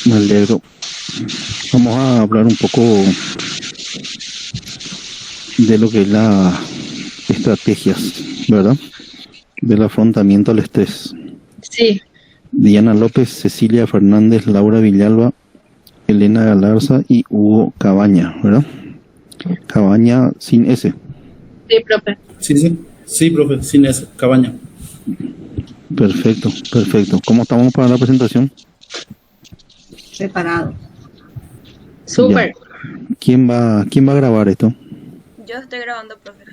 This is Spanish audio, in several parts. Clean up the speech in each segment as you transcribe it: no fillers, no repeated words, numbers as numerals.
Me alegro. Vamos a hablar un poco de lo que es las estrategias, ¿verdad? Del afrontamiento al estrés. Sí, Diana López, Cecilia Fernández, Laura Villalba, Elena Galarza y Hugo Cabaña, ¿verdad? Cabaña sin S. sí, profe. Sí, profe, sin esa, Cabaña. Perfecto, perfecto. ¿Cómo estamos para la presentación? Preparado. Súper. Ya. ¿Quién va a grabar esto? Yo estoy grabando, profe.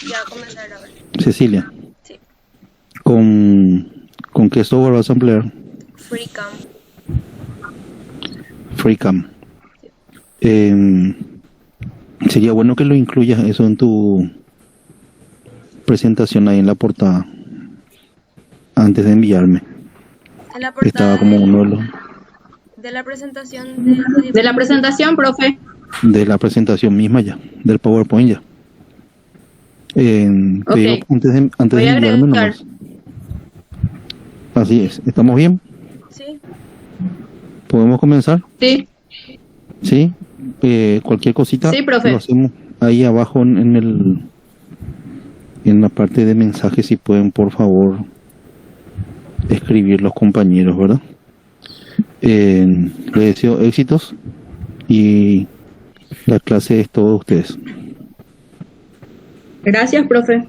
Ya comencé a grabar. Cecilia. Sí. ¿Con qué software vas a emplear? FreeCam. FreeCam. Sería bueno que lo incluyas eso en tu presentación ahí en la portada antes de enviarme. En la portada Estaba como uno de los de la presentación De la presentación, profe. de la presentación misma ya, del PowerPoint ya. Te Ok. digo, antes Voy de a enviarme agregar. nomás. Así es. ¿Estamos bien? Sí. ¿Podemos comenzar? Sí, ¿Sí? Cualquier cosita Sí, profe. lo hacemos ahí abajo en la parte de mensajes, si pueden, por favor, escribir los compañeros, ¿verdad? Les deseo éxitos y la clase es todo de ustedes. gracias, profe.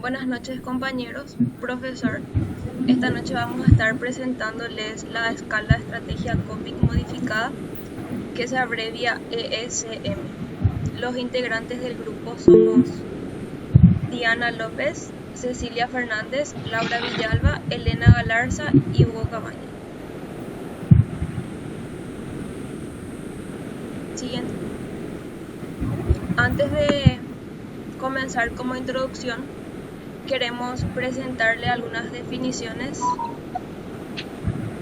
Buenas noches, compañeros. Profesor, esta noche vamos a estar presentándoles la escala estrategia COPIC modificada, que se abrevia ESM. Los integrantes del grupo somos Diana López, Cecilia Fernández, Laura Villalba, Elena Galarza y Hugo Cabaña. Siguiente. Antes de comenzar como introducción, queremos presentarle algunas definiciones.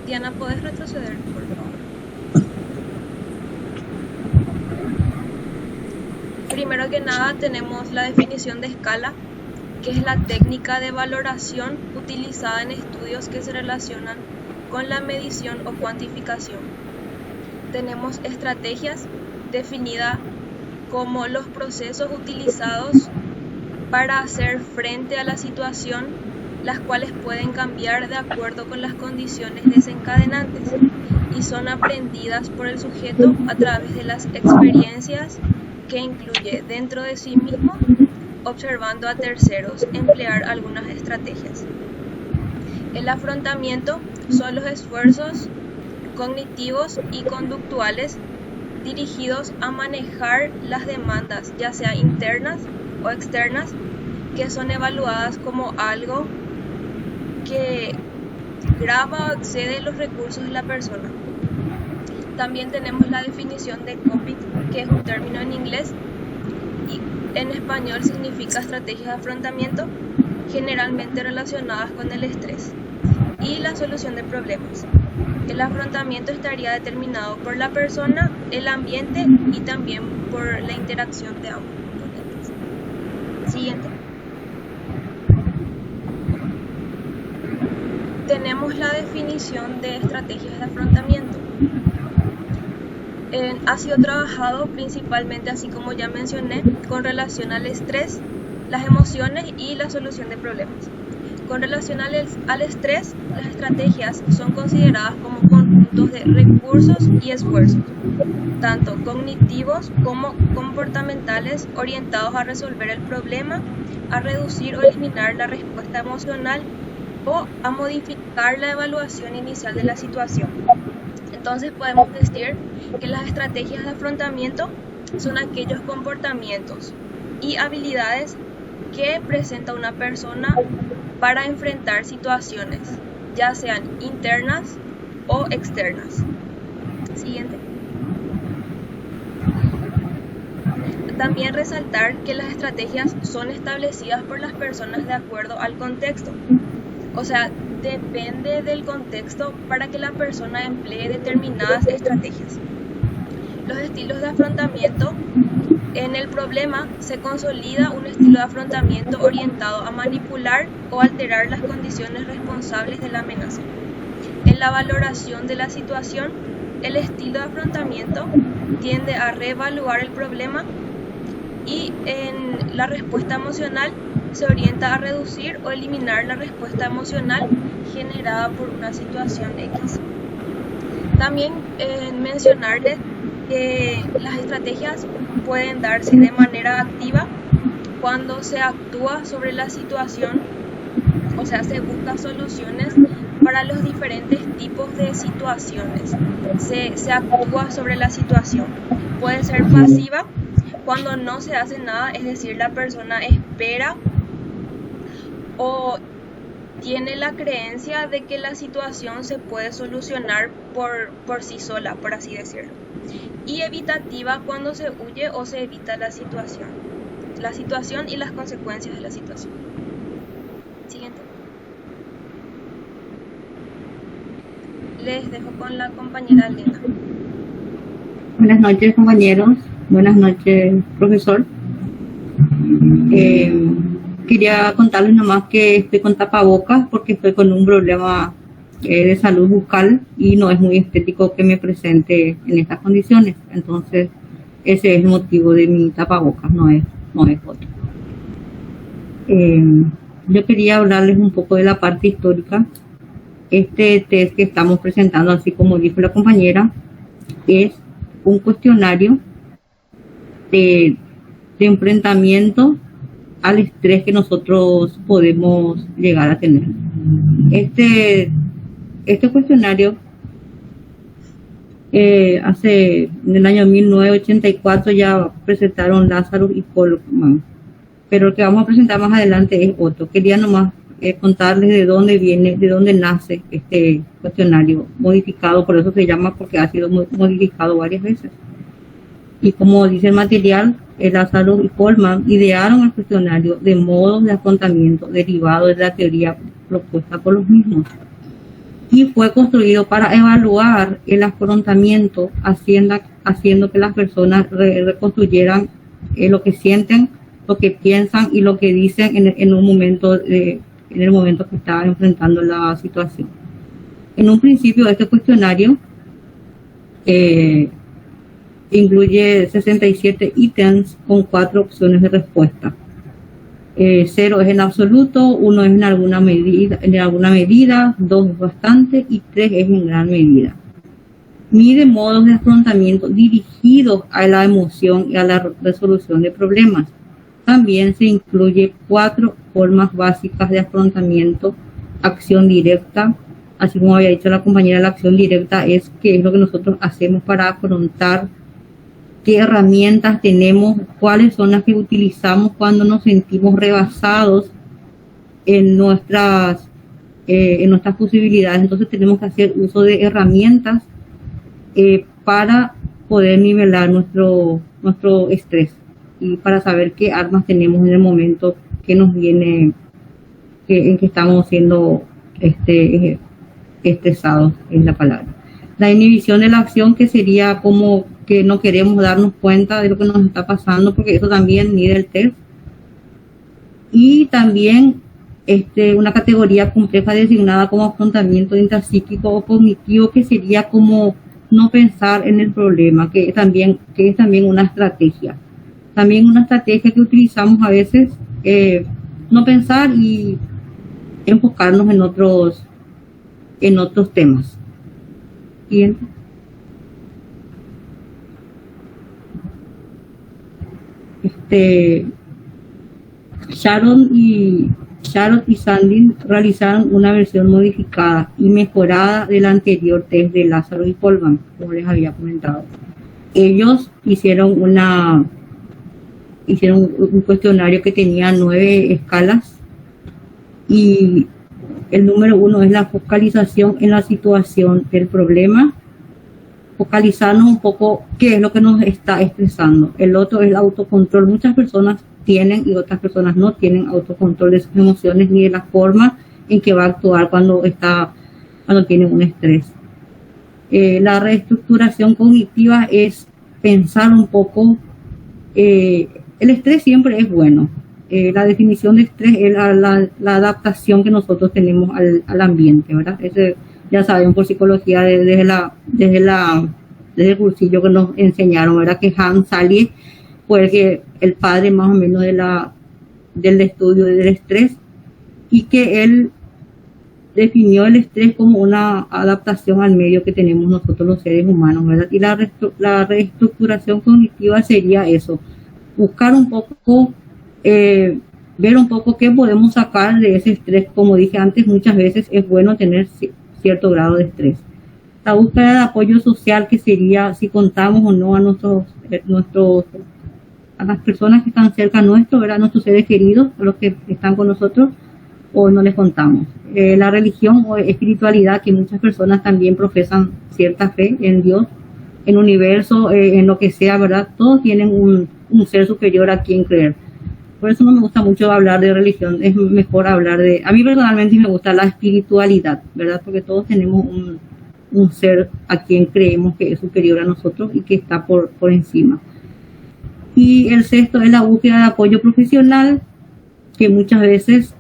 Diana, ¿puedes retroceder, por favor? Primero que nada tenemos la definición de escala, que es la técnica de valoración utilizada en estudios que se relacionan con la medición o cuantificación. Tenemos estrategias, definida como los procesos utilizados para hacer frente a la situación, las cuales pueden cambiar de acuerdo con las condiciones desencadenantes y son aprendidas por el sujeto a través de las experiencias, que incluye dentro de sí mismo, observando a terceros, emplear algunas estrategias. El afrontamiento son los esfuerzos cognitivos y conductuales dirigidos a manejar las demandas, ya sea internas o externas, que son evaluadas como algo que graba o excede los recursos de la persona. También tenemos la definición de COPIC, que es un término en inglés y en español significa estrategias de afrontamiento, generalmente relacionadas con el estrés y la solución de problemas. El afrontamiento estaría determinado por la persona, el ambiente y también por la interacción de ambos componentes. Siguiente. Tenemos la definición de estrategias de afrontamiento. Ha sido trabajado principalmente, así como ya mencioné, con relación al estrés, las emociones y la solución de problemas. Con relación al estrés, las estrategias son consideradas como conjuntos de recursos y esfuerzos, tanto cognitivos como comportamentales, orientados a resolver el problema, a reducir o eliminar la respuesta emocional o a modificar la evaluación inicial de la situación. Entonces podemos decir que las estrategias de afrontamiento son aquellos comportamientos y habilidades que presenta una persona para enfrentar situaciones, ya sean internas o externas. Siguiente. También resaltar que las estrategias son establecidas por las personas de acuerdo al contexto. O sea, depende del contexto para que la persona emplee determinadas estrategias. Los estilos de afrontamiento. En el problema se consolida un estilo de afrontamiento orientado a manipular o alterar las condiciones responsables de la amenaza. En la valoración de la situación, el estilo de afrontamiento tiende a reevaluar el problema y en la respuesta emocional se orienta a reducir o eliminar la respuesta emocional generada por una situación X. También mencionarles que las estrategias pueden darse de manera activa cuando se actúa sobre la situación, o sea, se busca soluciones para los diferentes tipos de situaciones. Se actúa sobre la situación. Puede ser pasiva cuando no se hace nada, es decir, la persona espera o tiene la creencia de que la situación se puede solucionar por sí sola, por así decirlo. Y evitativa cuando se huye o se evita la situación y las consecuencias de la situación. Siguiente. Les dejo con la compañera Elena. Buenas noches, compañeros. Buenas noches, profesor. Quería contarles nomás que estoy con tapabocas porque estoy con un problema de salud bucal y no es muy estético que me presente en estas condiciones. Entonces, ese es el motivo de mi tapabocas, no es otro. Yo quería hablarles un poco de la parte histórica. Este test que estamos presentando, así como dijo la compañera, es un cuestionario de enfrentamiento al estrés que nosotros podemos llegar a tener. Este cuestionario en el año 1984 ya presentaron Lazarus y Polman, pero el que vamos a presentar más adelante es otro. Quería nomás contarles de dónde nace este cuestionario modificado, por eso se llama, porque ha sido modificado varias veces. Y como dice el material, Lazarus y Polman idearon el cuestionario de modos de afrontamiento derivado de la teoría propuesta por los mismos. Y fue construido para evaluar el afrontamiento, haciendo que las personas reconstruyeran lo que sienten, lo que piensan y lo que dicen en el momento que estaban enfrentando la situación. En un principio, este cuestionario incluye 67 ítems con 4 opciones de respuesta. 0 es en absoluto, 1 es en alguna medida, 2 es bastante y 3 es en gran medida. Mide modos de afrontamiento dirigidos a la emoción y a la resolución de problemas. También se incluye 4 formas básicas de afrontamiento: acción directa. Así como había dicho la compañera, la acción directa es qué es lo que nosotros hacemos para afrontar, qué herramientas tenemos, cuáles son las que utilizamos cuando nos sentimos rebasados en nuestras posibilidades. Entonces tenemos que hacer uso de herramientas para poder nivelar nuestro estrés y para saber qué armas tenemos en el momento que nos viene, en que estamos siendo estresados, es la palabra. La inhibición de la acción, que sería como que no queremos darnos cuenta de lo que nos está pasando, porque eso también mide el test. Y también una categoría compleja designada como afrontamiento intrapsíquico o cognitivo, que sería como no pensar en el problema, que es también una estrategia. También una estrategia que utilizamos a veces, no pensar y enfocarnos en otros temas. Siguiente. Sharon y Sandy realizaron una versión modificada y mejorada del anterior test de Lazarus y Polman, como les había comentado. Ellos hicieron un cuestionario que tenía 9 escalas, y el número 1 es la focalización en la situación del problema, focalizarnos un poco qué es lo que nos está estresando. El otro es el autocontrol. Muchas personas tienen y otras personas no tienen autocontrol de sus emociones ni de la forma en que va a actuar cuando tiene un estrés. La reestructuración cognitiva es pensar un poco. El estrés siempre es bueno. La definición de estrés es la adaptación que nosotros tenemos al ambiente, ¿verdad? ya saben por psicología desde el cursillo que nos enseñaron, ¿verdad? Que Hans Selye fue el padre más o menos del estudio del estrés, y que él definió el estrés como una adaptación al medio que tenemos nosotros los seres humanos, ¿verdad? Y la reestructuración cognitiva sería eso, buscar un poco, ver un poco qué podemos sacar de ese estrés. Como dije antes, muchas veces es bueno tener cierto grado de estrés. La búsqueda de apoyo social, que sería si contamos o no a a las personas que están cerca nuestro, ¿verdad? Nuestros seres queridos, a los que están con nosotros, o no les contamos. La religión o espiritualidad, que muchas personas también profesan cierta fe en Dios, en el universo, en lo que sea, ¿verdad? Todos tienen un ser superior a quien creer. Por eso no me gusta mucho hablar de religión, es mejor hablar a mí personalmente me gusta la espiritualidad, ¿verdad? Porque todos tenemos un ser a quien creemos que es superior a nosotros y que está por encima. Y el sexto es la búsqueda de apoyo profesional, que muchas veces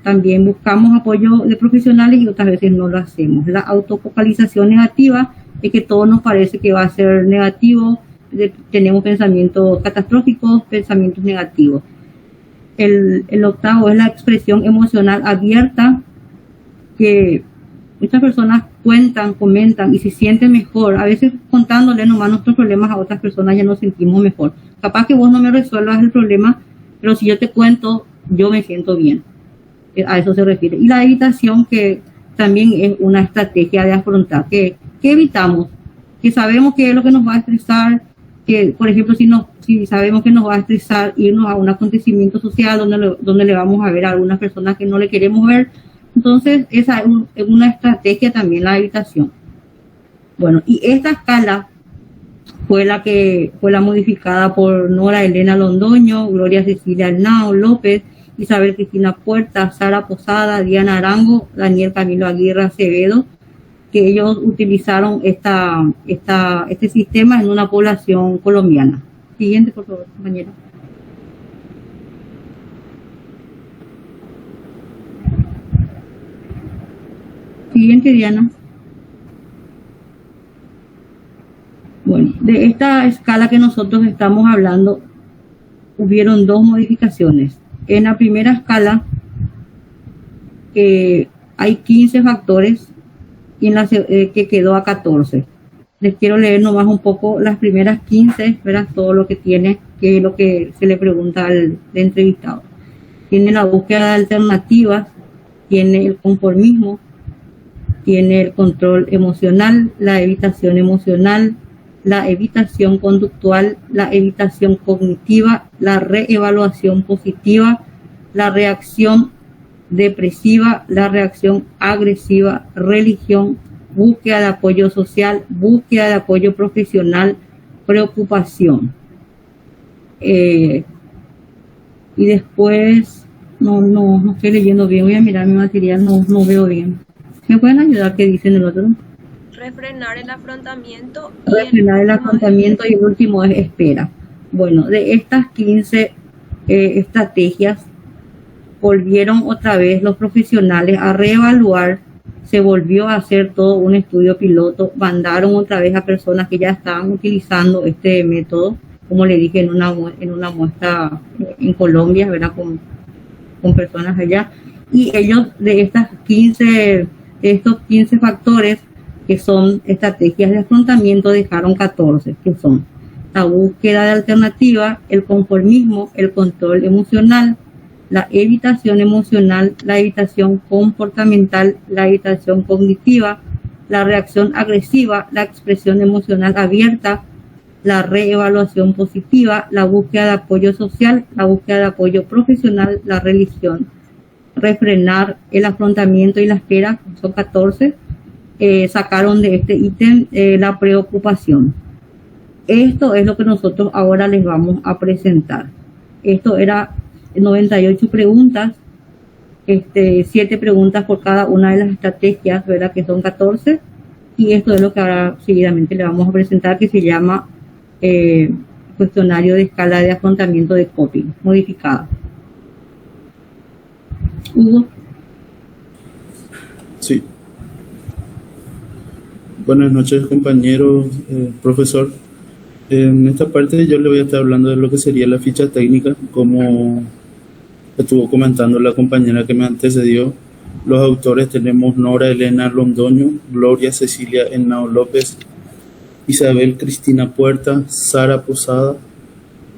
también buscamos apoyo de profesionales y otras veces no lo hacemos. La autofocalización negativa es que todo nos parece que va a ser negativo, tenemos pensamientos catastróficos, pensamientos negativos. El octavo es la expresión emocional abierta, que muchas personas cuentan, comentan y se sienten mejor. A veces contándole nomás nuestros problemas a otras personas ya nos sentimos mejor. Capaz que vos no me resuelvas el problema, pero si yo te cuento, yo me siento bien. A eso se refiere. Y la evitación, que también es una estrategia de afrontar, que evitamos, que sabemos que es lo que nos va a estresar, que por ejemplo si sabemos que nos va a estresar irnos a un acontecimiento social donde le vamos a ver a algunas personas que no le queremos ver, entonces esa es una estrategia también, la evitación. Bueno, y esta escala fue la modificada por Nora Elena Londoño, Gloria Cecilia Arnao López, Isabel Cristina Puerta, Sara Posada, Diana Arango, Daniel Camilo Aguirre Acevedo, que ellos utilizaron este sistema en una población colombiana. Siguiente, por favor, compañera. Siguiente, Diana. Bueno, de esta escala que nosotros estamos hablando, hubieron dos modificaciones. En la primera escala hay 15 factores y en la que quedó a 14. Les quiero leer nomás un poco las primeras 15, verás todo lo que tiene, que es lo que se le pregunta al entrevistado. Tiene la búsqueda de alternativas, tiene el conformismo, tiene el control emocional, la evitación emocional, la evitación conductual, la evitación cognitiva, la reevaluación positiva, la reacción depresiva, la reacción agresiva, religión, búsqueda de apoyo social, búsqueda de apoyo profesional, preocupación. Y después, no estoy leyendo bien, voy a mirar mi material, no veo bien. ¿Me pueden ayudar? ¿Qué dicen el otro? Refrenar el afrontamiento. Refrenar el afrontamiento y el último es espera. Bueno, de estas 15 estrategias, volvieron otra vez los profesionales a reevaluar, se volvió a hacer todo un estudio piloto, mandaron otra vez a personas que ya estaban utilizando este método, como le dije, en una muestra en Colombia, ¿verdad? Con personas allá, y ellos de estos 15 factores que son estrategias de afrontamiento, dejaron 14, que son la búsqueda de alternativa, el conformismo, el control emocional, la evitación emocional, la evitación comportamental, la evitación cognitiva, la reacción agresiva, la expresión emocional abierta, la reevaluación positiva, la búsqueda de apoyo social, la búsqueda de apoyo profesional, la religión, refrenar el afrontamiento y la espera, son 14. Sacaron de este ítem la preocupación. Esto es lo que nosotros ahora les vamos a presentar. Esto era 98 preguntas, 7 preguntas por cada una de las estrategias, ¿verdad? Que son 14, y esto es lo que ahora seguidamente le vamos a presentar, que se llama cuestionario de escala de afrontamiento de coping modificada. Hugo. Sí. Buenas noches, compañeros, profesor. En esta parte yo le voy a estar hablando de lo que sería la ficha técnica, como estuvo comentando la compañera que me antecedió. Los autores tenemos Nora Elena Londoño, Gloria Cecilia Henao López, Isabel Cristina Puerta, Sara Posada,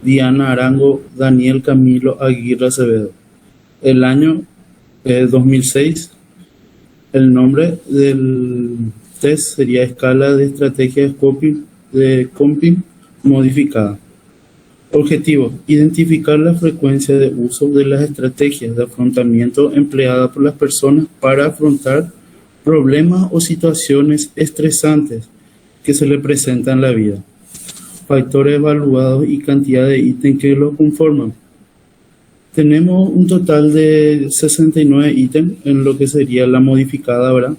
Diana Arango, Daniel Camilo Aguirre Acevedo. El año 2006. El nombre del test sería Escala de Estrategia de Comping modificada. Objetivo: identificar la frecuencia de uso de las estrategias de afrontamiento empleadas por las personas para afrontar problemas o situaciones estresantes que se le presentan en la vida. Factores evaluados y cantidad de ítems que lo conforman. Tenemos un total de 69 ítems en lo que sería la modificada, ¿verdad?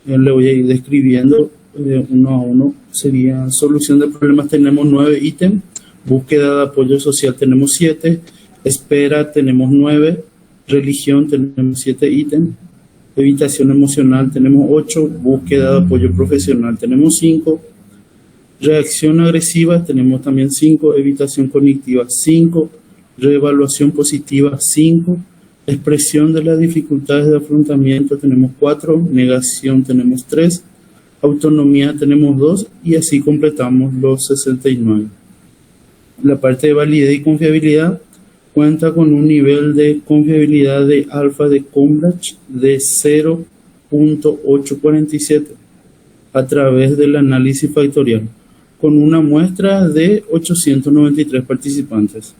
Le voy a ir describiendo uno a uno. Sería solución de problemas, tenemos 9 ítems. Búsqueda de apoyo social tenemos 7. Espera tenemos 9. Religión tenemos 7 ítems. Evitación emocional tenemos 8. Búsqueda de apoyo profesional tenemos 5. Reacción agresiva tenemos también 5. Evitación cognitiva 5. Reevaluación positiva 5. Expresión de las dificultades de afrontamiento tenemos 4. Negación tenemos 3. Autonomía tenemos 2. Y así completamos los 69. La parte de validez y confiabilidad cuenta con un nivel de confiabilidad de alfa de Cambridge de 0.847 a través del análisis factorial, con una muestra de 893 participantes.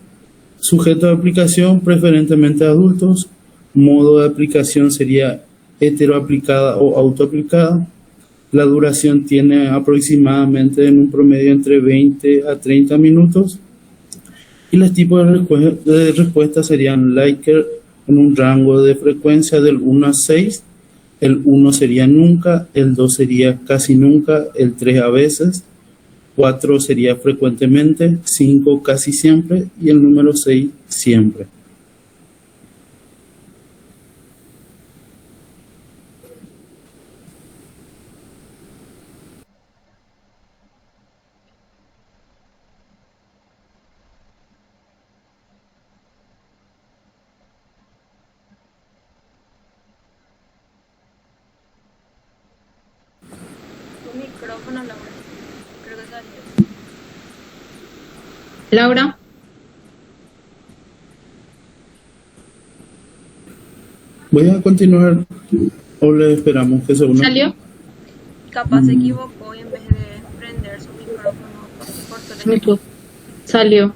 Sujeto de aplicación, preferentemente adultos. Modo de aplicación sería heteroaplicada o autoaplicada. La duración tiene aproximadamente en un promedio entre 20 a 30 minutos. Y los tipos de respuesta serían Likert en un rango de frecuencia del 1 a 6. El 1 sería nunca, el 2 sería casi nunca, el 3 a veces, 4 sería frecuentemente, 5 casi siempre y el número 6 siempre. Tu micrófono, Laura. Creo que salió. Laura. Voy a continuar o le esperamos que se una. ¿Salió? Capaz se equivocó y en vez de prender su micrófono, cortó el YouTube. Salió.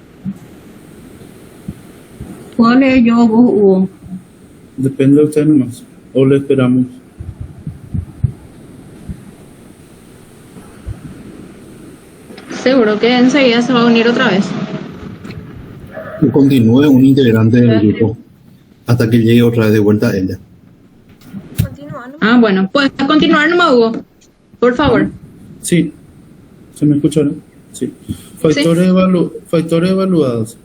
¿Puedo leer yo o vos, Hugo? Depende de usted nomás. O le esperamos. Seguro que enseguida se va a unir otra vez. Que continúe un integrante del grupo hasta que llegue otra vez de vuelta a ella. Continúa, ¿no? Ah, bueno. ¿Puedes continuar nomás, Hugo? Por favor. Sí. ¿Se me escucha, no? Sí. Factores evaluados.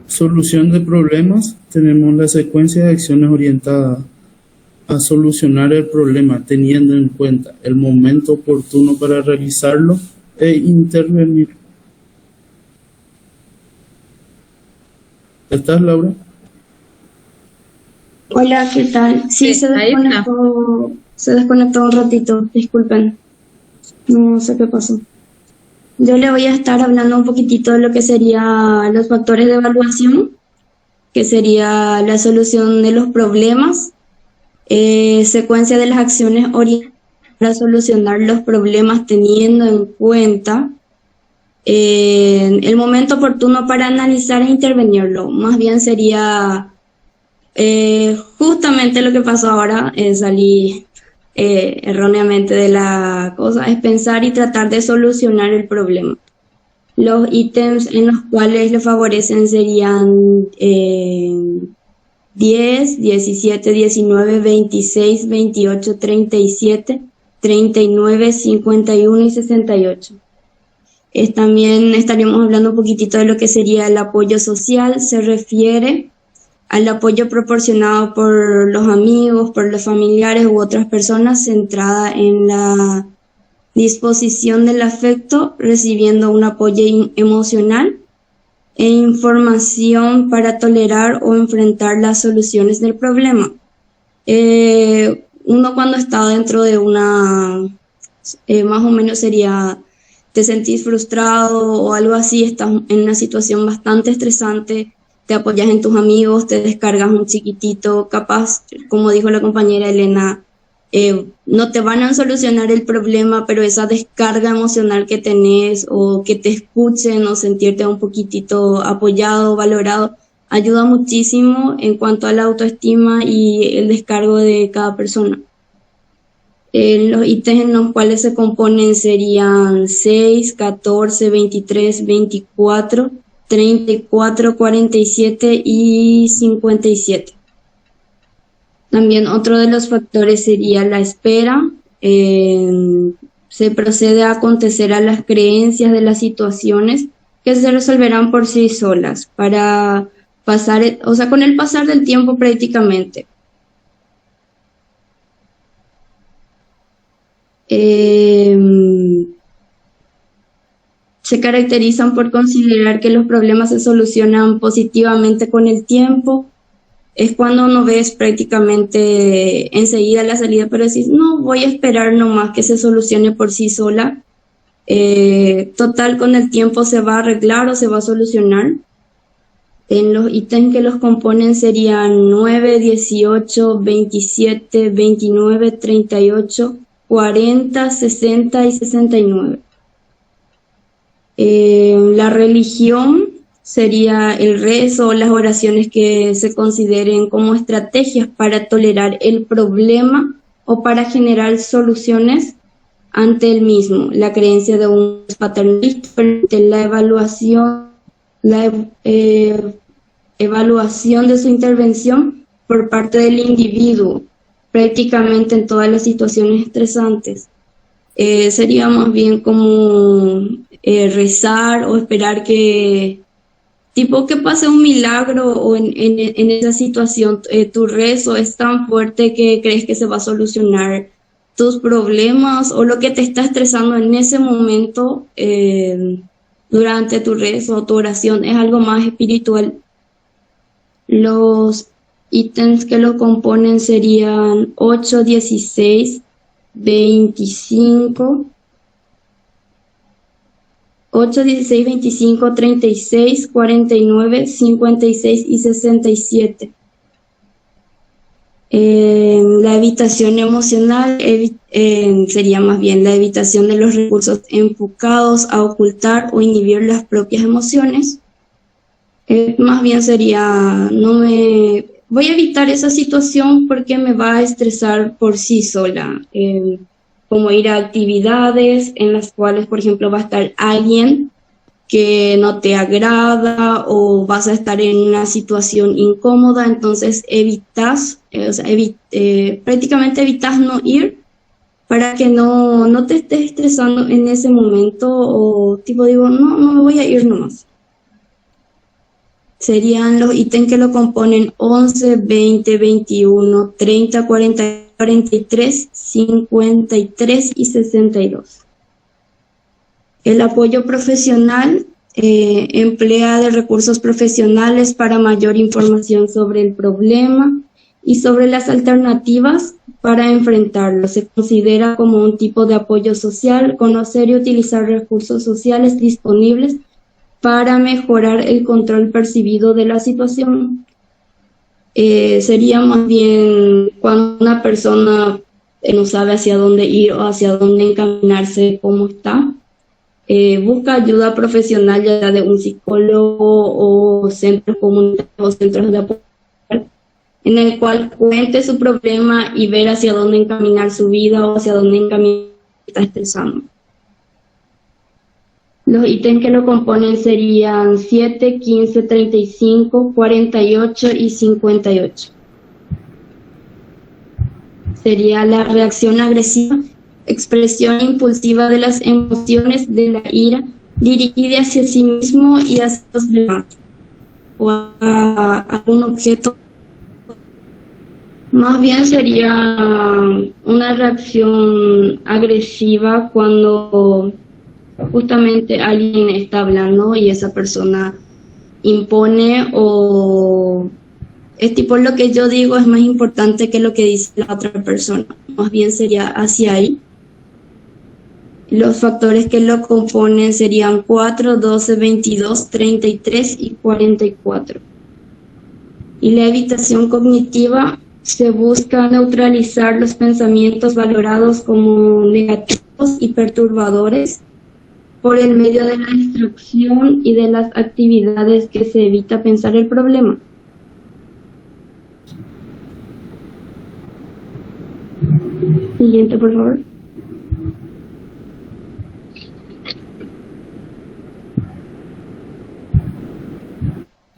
Solución de problemas. Tenemos la secuencia de acciones orientadas a solucionar el problema, teniendo en cuenta el momento oportuno para realizarlo e intervenir. ¿Estás, Laura? Hola, ¿qué tal? Sí, Sí, ahí está. se desconectó un ratito, disculpen. No sé qué pasó. Yo le voy a estar hablando un poquitito de lo que serían los factores de evaluación, que sería la solución de los problemas, secuencia de las acciones orientadas para solucionar los problemas teniendo en cuenta el momento oportuno para analizar e intervenirlo. Más bien sería justamente lo que pasó ahora, salí erróneamente de la cosa, es pensar y tratar de solucionar el problema. Los ítems en los cuales le favorecen serían 10, 17, 19, 26, 28, 37, 39, 51 y 68. También estaríamos hablando un poquitito de lo que sería el apoyo social. Se refiere al apoyo proporcionado por los amigos, por los familiares u otras personas, centrada en la disposición del afecto, recibiendo un apoyo emocional e información para tolerar o enfrentar las soluciones del problema. Uno cuando está dentro de una, más o menos sería, te sentís frustrado o algo así, estás en una situación bastante estresante, te apoyas en tus amigos, te descargas un chiquitito, capaz, como dijo la compañera Elena, no te van a solucionar el problema, pero esa descarga emocional que tenés o que te escuchen o sentirte un poquitito apoyado, valorado, ayuda muchísimo en cuanto a la autoestima y el descargo de cada persona. Los ítems en los cuales se componen serían 6, 14, 23, 24, 34, 47 y 57. También otro de los factores sería la espera. Se procede a acontecer a las creencias de las situaciones que se resolverán por sí solas para pasar, o sea, con el pasar del tiempo prácticamente. Se caracterizan por considerar que los problemas se solucionan positivamente con el tiempo. Es cuando no ves prácticamente enseguida la salida, pero decís, no, voy a esperar nomás que se solucione por sí sola. Total, con el tiempo se va a arreglar o se va a solucionar. En los ítems que los componen serían 9, 18, 27, 29, 38, 40, 60 y 69. La religión sería el rezo o las oraciones que se consideren como estrategias para tolerar el problema o para generar soluciones ante el mismo. La creencia de un paternalista permite la evaluación de su intervención por parte del individuo, prácticamente en todas las situaciones estresantes. Sería más bien como rezar o esperar que pase un milagro o en esa situación tu rezo es tan fuerte que crees que se va a solucionar tus problemas o lo que te está estresando en ese momento durante tu rezo o tu oración es algo más espiritual. Los ítems que lo componen serían 8, 16, 25, 8, 16, 25, 36, 49, 56 y 67. La evitación emocional sería más bien la evitación de los recursos enfocados a ocultar o inhibir las propias emociones. Más bien sería, voy a evitar esa situación porque me va a estresar por sí sola. Como ir a actividades en las cuales, por ejemplo, va a estar alguien que no te agrada o vas a estar en una situación incómoda, entonces prácticamente evitas no ir para que no te estés estresando en ese momento o digo, no me voy a ir nomás. Serían los ítems que lo componen 11, 20, 21, 30, 40, 43, 53 y 62. El apoyo profesional emplea de recursos profesionales para mayor información sobre el problema y sobre las alternativas para enfrentarlo. Se considera como un tipo de apoyo social, conocer y utilizar recursos sociales disponibles para mejorar el control percibido de la situación. Sería más bien cuando una persona no sabe hacia dónde ir o hacia dónde encaminarse, cómo está, busca ayuda profesional, ya sea de un psicólogo o centros comunitarios o centros de apoyo, en el cual cuente su problema y ver hacia dónde encaminar su vida o hacia dónde encaminar está estresando. Los ítems que lo componen serían 7, 15, 35, 48 y 58. Sería la reacción agresiva, expresión impulsiva de las emociones de la ira, dirigida hacia sí mismo y hacia los demás, o a un objeto. Más bien sería una reacción agresiva cuando justamente alguien está hablando y esa persona impone o es tipo lo que yo digo es más importante que lo que dice la otra persona. Más bien sería hacia ahí. Los factores que lo componen serían 4, 12, 22, 33 y 44. Y la evitación cognitiva se busca neutralizar los pensamientos valorados como negativos y perturbadores por el medio de la instrucción y de las actividades que se evita pensar el problema. Siguiente, por favor.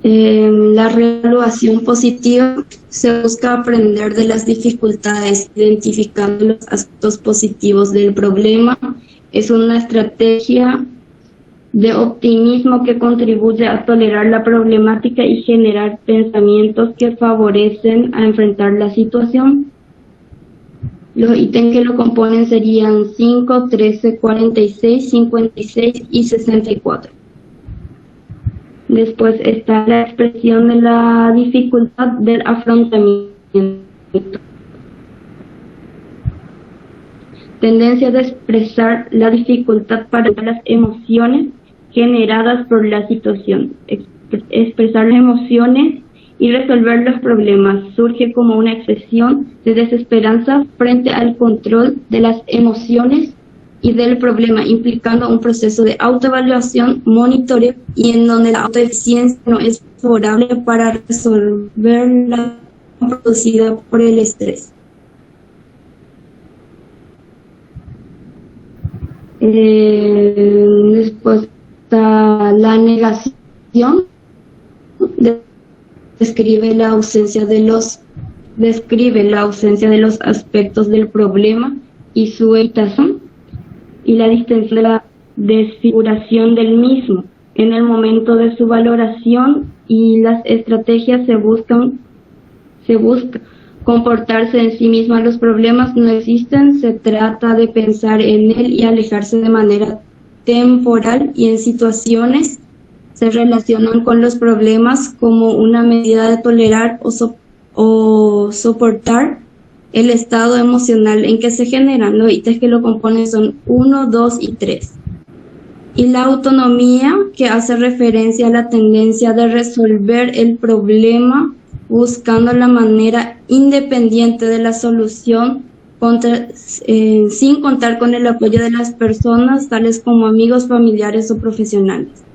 La reevaluación positiva se busca aprender de las dificultades, identificando los aspectos positivos del problema. Es una estrategia de optimismo que contribuye a tolerar la problemática y generar pensamientos que favorecen a enfrentar la situación. Los ítems que lo componen serían 5, 13, 46, 56 y 64. Después está la expresión de la dificultad del afrontamiento. Tendencia de expresar la dificultad para las emociones generadas por la situación. Expresar las emociones y resolver los problemas surge como una expresión de desesperanza frente al control de las emociones y del problema, implicando un proceso de autoevaluación, monitoreo y en donde la autoeficiencia no es favorable para resolver la producida por el estrés. Después está la negación, describe la ausencia de los aspectos del problema y su evitación, y la distensión de la desfiguración del mismo. En el momento de su valoración y las estrategias se busca comportarse en sí misma. Los problemas no existen, se trata de pensar en él y alejarse de manera temporal, y en situaciones se relacionan con los problemas como una medida de tolerar o soportar el estado emocional en que se generan. Los ítems que lo componen son 1, 2 y 3. Y la autonomía, que hace referencia a la tendencia de resolver el problema buscando la manera independiente de la solución, sin contar con el apoyo de las personas, tales como amigos, familiares o profesionales.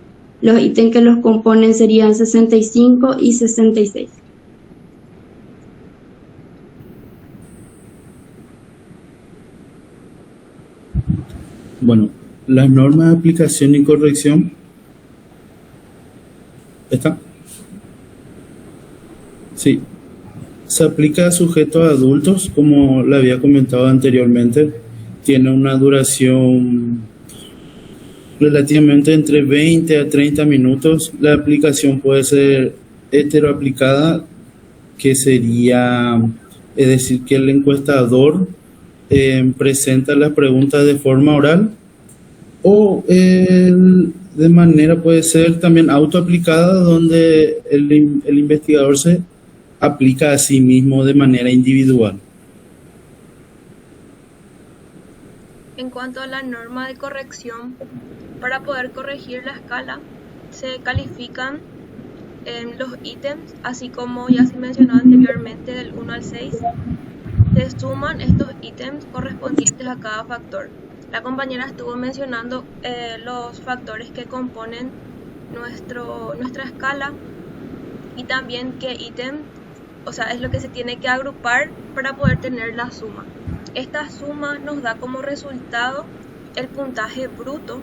Los ítems que los componen serían 65 y 66. Bueno, las normas de aplicación y corrección. ¿Está? Sí. Se aplica a sujetos adultos, como le había comentado anteriormente. Tiene una duración relativamente entre 20 a 30 minutos. La aplicación puede ser heteroaplicada, que sería, es decir, que el encuestador presenta las preguntas de forma oral, o de manera puede ser también autoaplicada, donde el investigador se aplica a sí mismo de manera individual. En cuanto a la norma de corrección, para poder corregir la escala se califican los ítems, así como ya se mencionó anteriormente, del 1 al 6. Se suman estos ítems correspondientes a cada factor. La compañera estuvo mencionando los factores que componen nuestra escala, y también qué ítem, o sea, es lo que se tiene que agrupar para poder tener la suma. Esta suma nos da como resultado el puntaje bruto,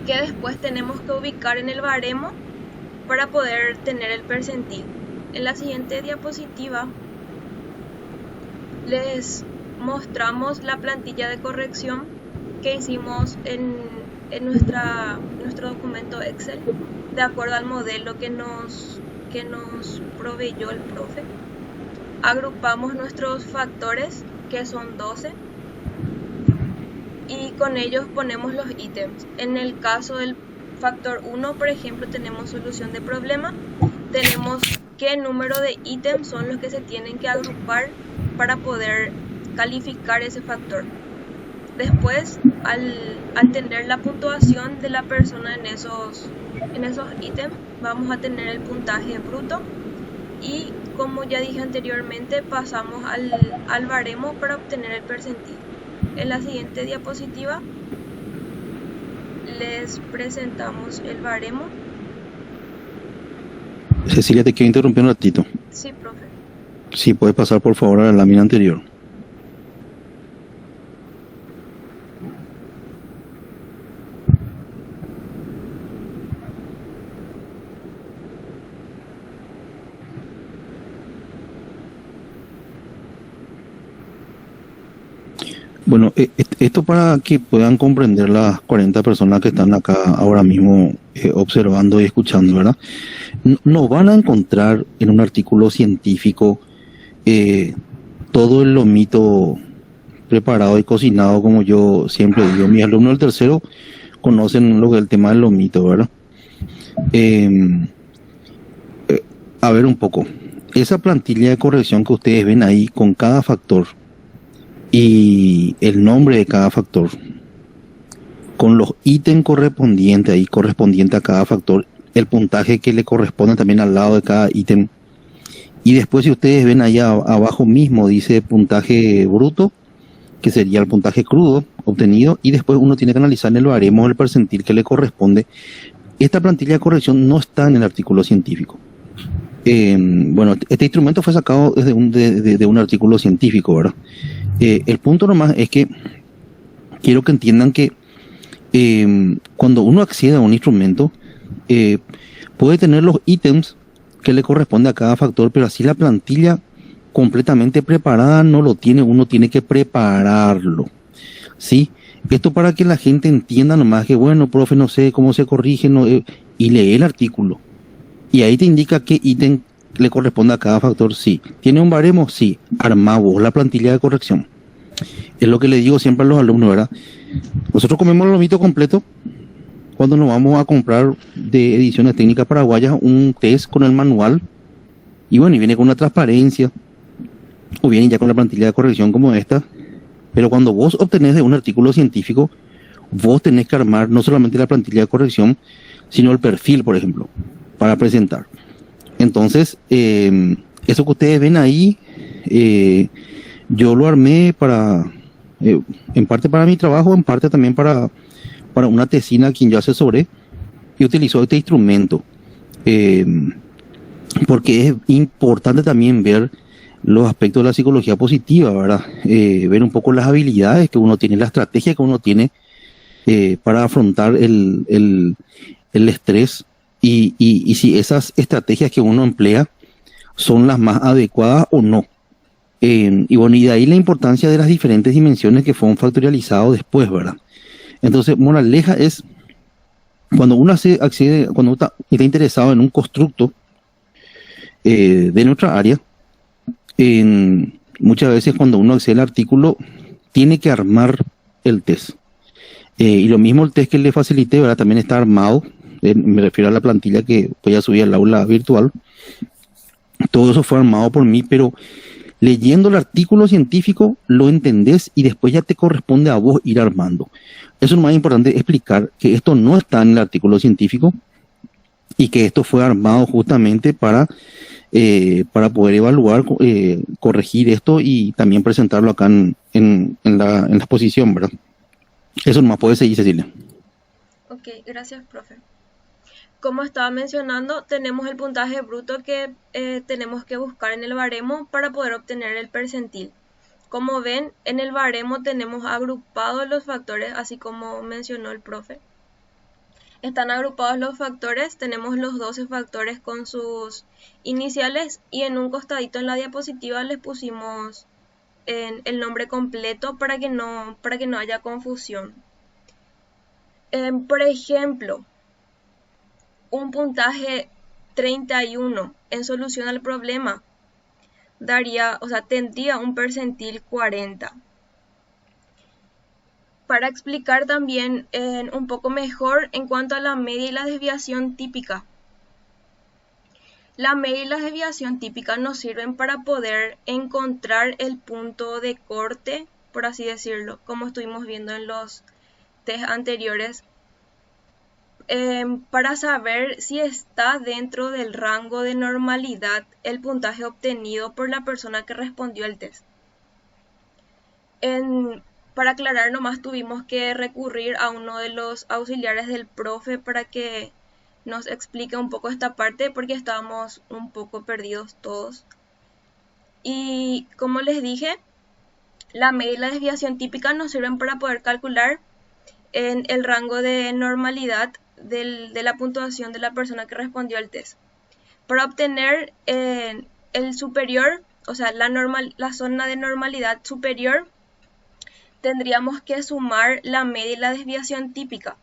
que después tenemos que ubicar en el baremo para poder tener el percentil. En la siguiente diapositiva les mostramos la plantilla de corrección que hicimos en nuestro documento Excel, de acuerdo al modelo que nos proveyó el profe. agrupamos nuestros factores, que son 12, y con ellos ponemos los ítems. En el caso del factor 1, por ejemplo, tenemos solución de problema, tenemos qué número de ítems son los que se tienen que agrupar para poder calificar ese factor. Después, al tener la puntuación de la persona en esos ítems, vamos a tener el puntaje bruto y, como ya dije anteriormente, pasamos al baremo para obtener el percentil. En la siguiente diapositiva les presentamos el baremo. Cecilia, te quiero interrumpir un ratito. Sí, profe. Sí, puedes pasar por favor a la lámina anterior. Bueno, esto para que puedan comprender las 40 personas que están acá ahora mismo observando y escuchando, ¿verdad? No van a encontrar en un artículo científico todo el lomito preparado y cocinado, como yo siempre digo. Mis alumnos del tercero conocen lo que es el tema del lomito, ¿verdad? A ver un poco. Esa plantilla de corrección que ustedes ven ahí con cada factor y el nombre de cada factor, con los ítems correspondientes ahí, correspondiente a cada factor, el puntaje que le corresponde también al lado de cada ítem. Y después, si ustedes ven allá abajo mismo, dice puntaje bruto, que sería el puntaje crudo obtenido, y después uno tiene que analizar en el baremo el percentil que le corresponde. Esta plantilla de corrección no está en el artículo científico. Bueno, este instrumento fue sacado de un artículo científico, ¿verdad? El punto nomás es que quiero que entiendan que cuando uno accede a un instrumento, puede tener los ítems que le corresponde a cada factor, pero así la plantilla completamente preparada no lo tiene, uno tiene que prepararlo, ¿sí? Esto para que la gente entienda nomás que, bueno, profe, no sé cómo se corrige, y lee el artículo. Y ahí te indica qué ítem le corresponde a cada factor. Sí. ¿Tiene un baremo? Sí. Armá vos la plantilla de corrección. Es lo que le digo siempre a los alumnos, ¿verdad? Nosotros comemos el lomito completo cuando nos vamos a comprar de Ediciones Técnicas Paraguayas un test con el manual. Y bueno, y viene con una transparencia. O viene ya con la plantilla de corrección como esta. Pero cuando vos obtenés de un artículo científico, vos tenés que armar no solamente la plantilla de corrección, sino el perfil, por ejemplo, para presentar. Entonces, eso que ustedes ven ahí, yo lo armé en parte para mi trabajo, en parte también para una tesina a quien yo asesoré, y utilizó este instrumento, porque es importante también ver los aspectos de la psicología positiva, ¿verdad? Ver un poco las habilidades que uno tiene, la estrategia que uno tiene para afrontar el estrés, y si esas estrategias que uno emplea son las más adecuadas o no. Y bueno, y de ahí la importancia de las diferentes dimensiones que fueron factorializadas después, ¿verdad? Entonces, moraleja es, cuando uno accede, cuando uno está interesado en un constructo de nuestra área, muchas veces cuando uno accede al artículo, tiene que armar el test. Y lo mismo el test que le facilité, ¿verdad? También está armado. Me refiero a la plantilla que voy a subir al aula virtual. Todo eso fue armado por mí, pero leyendo el artículo científico lo entendés y después ya te corresponde a vos ir armando. Eso es lo más importante, explicar que esto no está en el artículo científico y que esto fue armado justamente para poder evaluar, corregir esto y también presentarlo acá en la exposición, ¿verdad? Eso nomás puede seguir, Cecilia. Ok, gracias, profe. Como estaba mencionando, tenemos el puntaje bruto que tenemos que buscar en el baremo para poder obtener el percentil. Como ven, en el baremo tenemos agrupados los factores, así como mencionó el profe. Están agrupados los factores, tenemos los 12 factores con sus iniciales y en un costadito en la diapositiva les pusimos el nombre completo para que no haya confusión. Por ejemplo, un puntaje 31 en solución al problema. tendría un percentil 40. Para explicar también un poco mejor en cuanto a la media y la desviación típica. La media y la desviación típica nos sirven para poder encontrar el punto de corte, por así decirlo, como estuvimos viendo en los test anteriores, para saber si está dentro del rango de normalidad el puntaje obtenido por la persona que respondió el test. Para aclarar nomás tuvimos que recurrir a uno de los auxiliares del profe para que nos explique un poco esta parte porque estábamos un poco perdidos todos. Y como les dije, la media y la desviación típica nos sirven para poder calcular en el rango de normalidad de la puntuación de la persona que respondió al test. Para obtener el superior, o sea, la zona de normalidad superior, tendríamos que sumar la media y la desviación típica.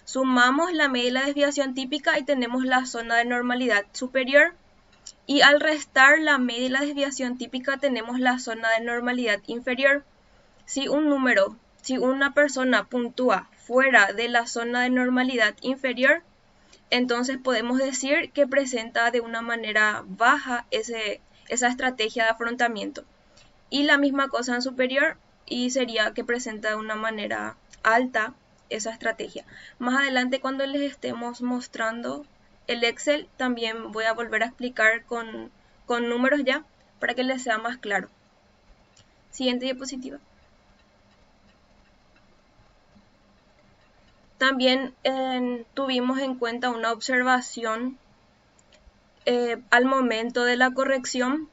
Sumamos la media y la desviación típica y tenemos la zona de normalidad superior. Y al restar la media y la desviación típica tenemos la zona de normalidad inferior. Si una persona puntúa fuera de la zona de normalidad inferior, entonces podemos decir que presenta de una manera baja esa estrategia de afrontamiento. Y la misma cosa en superior, y sería que presenta de una manera alta esa estrategia. Más adelante, cuando les estemos mostrando el Excel, también voy a volver a explicar con números ya, para que les sea más claro. Siguiente diapositiva. También tuvimos en cuenta una observación al momento de la corrección.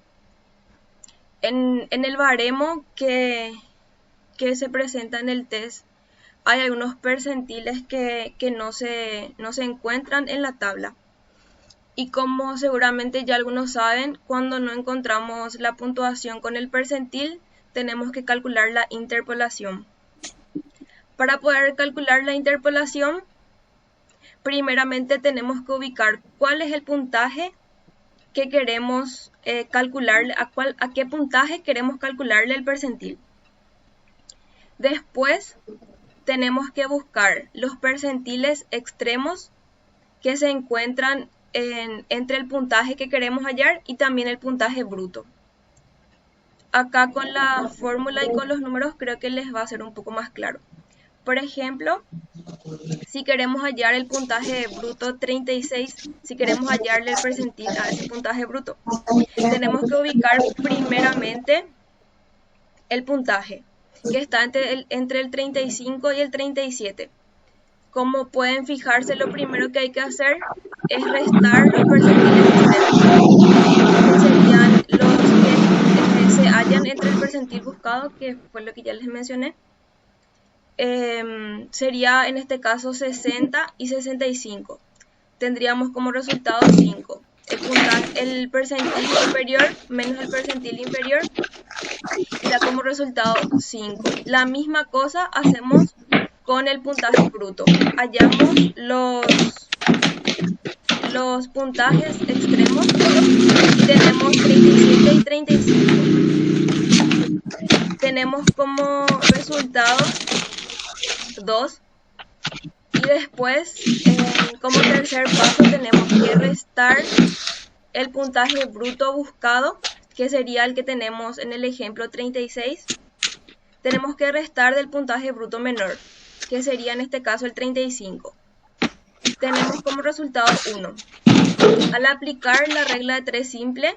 En el baremo que se presenta en el test, hay algunos percentiles que no se encuentran en la tabla. Y como seguramente ya algunos saben, cuando no encontramos la puntuación con el percentil, tenemos que calcular la interpolación. Para poder calcular la interpolación, primeramente tenemos que ubicar cuál es el puntaje que queremos calcularle, a qué puntaje queremos calcularle el percentil. Después tenemos que buscar los percentiles extremos que se encuentran entre el puntaje que queremos hallar y también el puntaje bruto. Acá con la fórmula y con los números creo que les va a ser un poco más claro. Por ejemplo, si queremos hallar el puntaje bruto 36, si queremos hallarle el percentil a ese puntaje bruto, tenemos que ubicar primeramente el puntaje, que está entre el 35 y el 37. Como pueden fijarse, lo primero que hay que hacer es restar los percentiles que serían los que se hallan entre el percentil buscado, que fue lo que ya les mencioné. Sería en este caso 60 y 65. Tendríamos como resultado 5. El percentil superior menos el percentil inferior da como resultado 5. La misma cosa hacemos con el puntaje bruto. Hallamos los puntajes extremos y tenemos 37 y 35. Tenemos como resultado 2. Y después, como tercer paso, tenemos que restar el puntaje bruto buscado, que sería el que tenemos en el ejemplo 36. Tenemos que restar del puntaje bruto menor, que sería en este caso el 35. Tenemos como resultado 1. Al aplicar la regla de 3 simple,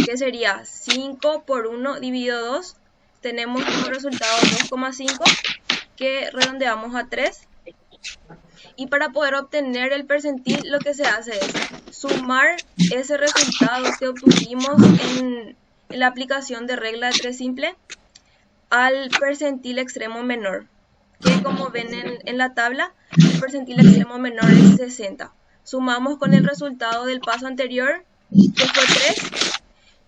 que sería 5 por 1 dividido 2, tenemos como resultado 2,5, que redondeamos a 3. Y para poder obtener el percentil, lo que se hace es sumar ese resultado que obtuvimos en la aplicación de regla de 3 simple al percentil extremo menor, que como ven en la tabla, el percentil extremo menor es 60. Sumamos con el resultado del paso anterior, que fue 3,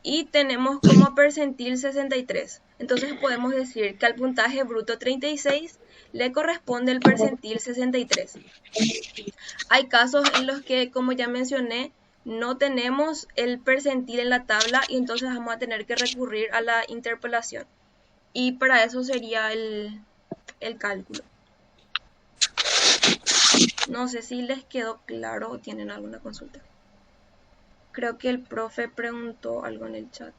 y tenemos como percentil 63. Entonces podemos decir que al puntaje bruto 36 le corresponde el percentil 63. Hay casos en los que, como ya mencioné, no tenemos el percentil en la tabla y entonces vamos a tener que recurrir a la interpolación. Y para eso sería el cálculo. No sé si les quedó claro o tienen alguna consulta. Creo que el profe preguntó algo en el chat.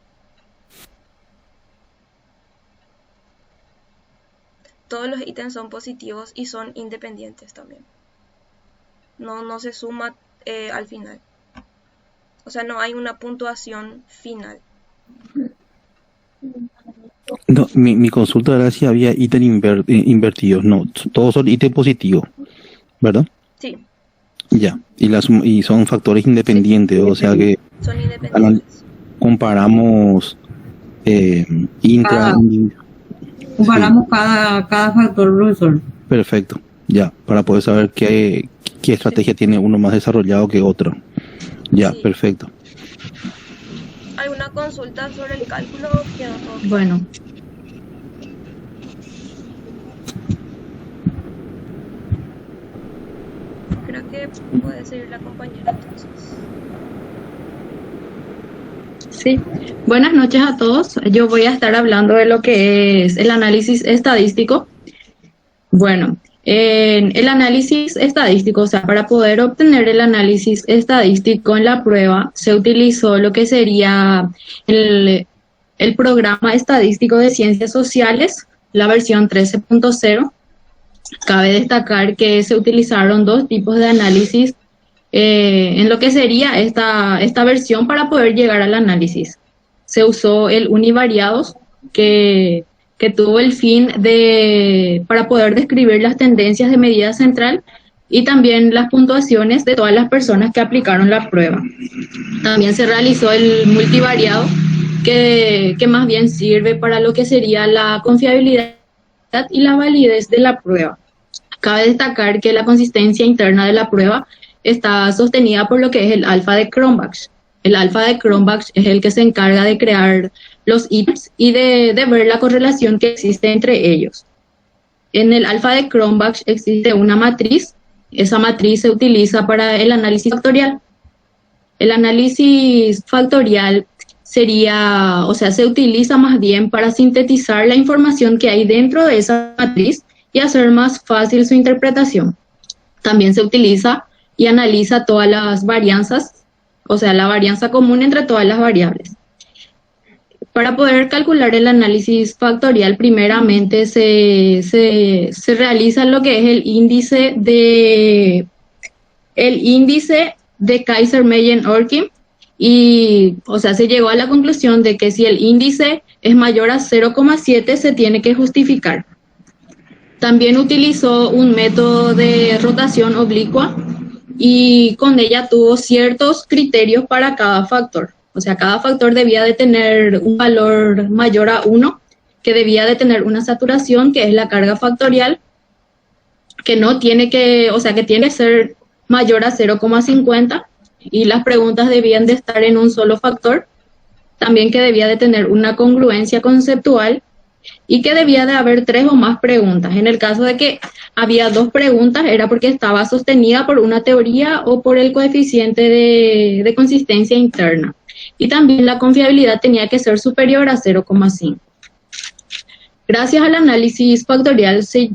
Todos los ítems son positivos y son independientes también. No se suma al final. O sea, no hay una puntuación final. No, mi consulta era si había ítem invertidos. No, todos son ítems positivos, ¿verdad? Sí, Ya. Y son factores independientes, o sea que son independientes. comparamos intra. Comparamos cada factor, profesor. Perfecto, ya, para poder saber qué estrategia tiene uno más desarrollado que otro. Ya, Sí. perfecto. ¿Alguna consulta sobre el cálculo? Quedó todo. Bueno, Creo que puede seguir la compañera entonces. sí. Buenas noches a todos. Yo voy a estar hablando de lo que es el análisis estadístico. Bueno, en el análisis estadístico, o sea, para poder obtener el análisis estadístico en la prueba, se utilizó lo que sería el programa estadístico de ciencias sociales, la versión 13.0. Cabe destacar que se utilizaron dos tipos de análisis en lo que sería esta versión para poder llegar al análisis. Se usó el univariados, que tuvo el fin para poder describir las tendencias de medida central y también las puntuaciones de todas las personas que aplicaron la prueba. También se realizó el multivariado, que más bien sirve para lo que sería la confiabilidad y la validez de la prueba. Cabe destacar que la consistencia interna de la prueba está sostenida por lo que es el alfa de Cronbach. El alfa de Cronbach es el que se encarga de crear los ítems y de ver la correlación que existe entre ellos. En el alfa de Cronbach existe una matriz. Esa matriz se utiliza para el análisis factorial. El análisis factorial sería, o sea, se utiliza más bien para sintetizar la información que hay dentro de esa matriz y hacer más fácil su interpretación. También se utiliza y analiza todas las varianzas, o sea, la varianza común entre todas las variables. Para poder calcular el análisis factorial, primeramente se realiza lo que es el índice de Kaiser-Meyer-Orkin, y, o sea, se llegó a la conclusión de que si el índice es mayor a 0,7 se tiene que justificar. También utilizó un método de rotación oblicua y con ella tuvo ciertos criterios para cada factor. O sea, cada factor debía de tener un valor mayor a 1, que debía de tener una saturación, que es la carga factorial, que no tiene que, o sea, que tiene que ser mayor a 0,50, y las preguntas debían de estar en un solo factor. También que debía de tener una congruencia conceptual y que debía de haber 3 o más preguntas. En el caso de que había 2 preguntas, era porque estaba sostenida por una teoría o por el coeficiente de consistencia interna. Y también la confiabilidad tenía que ser superior a 0,5. Gracias al análisis factorial, se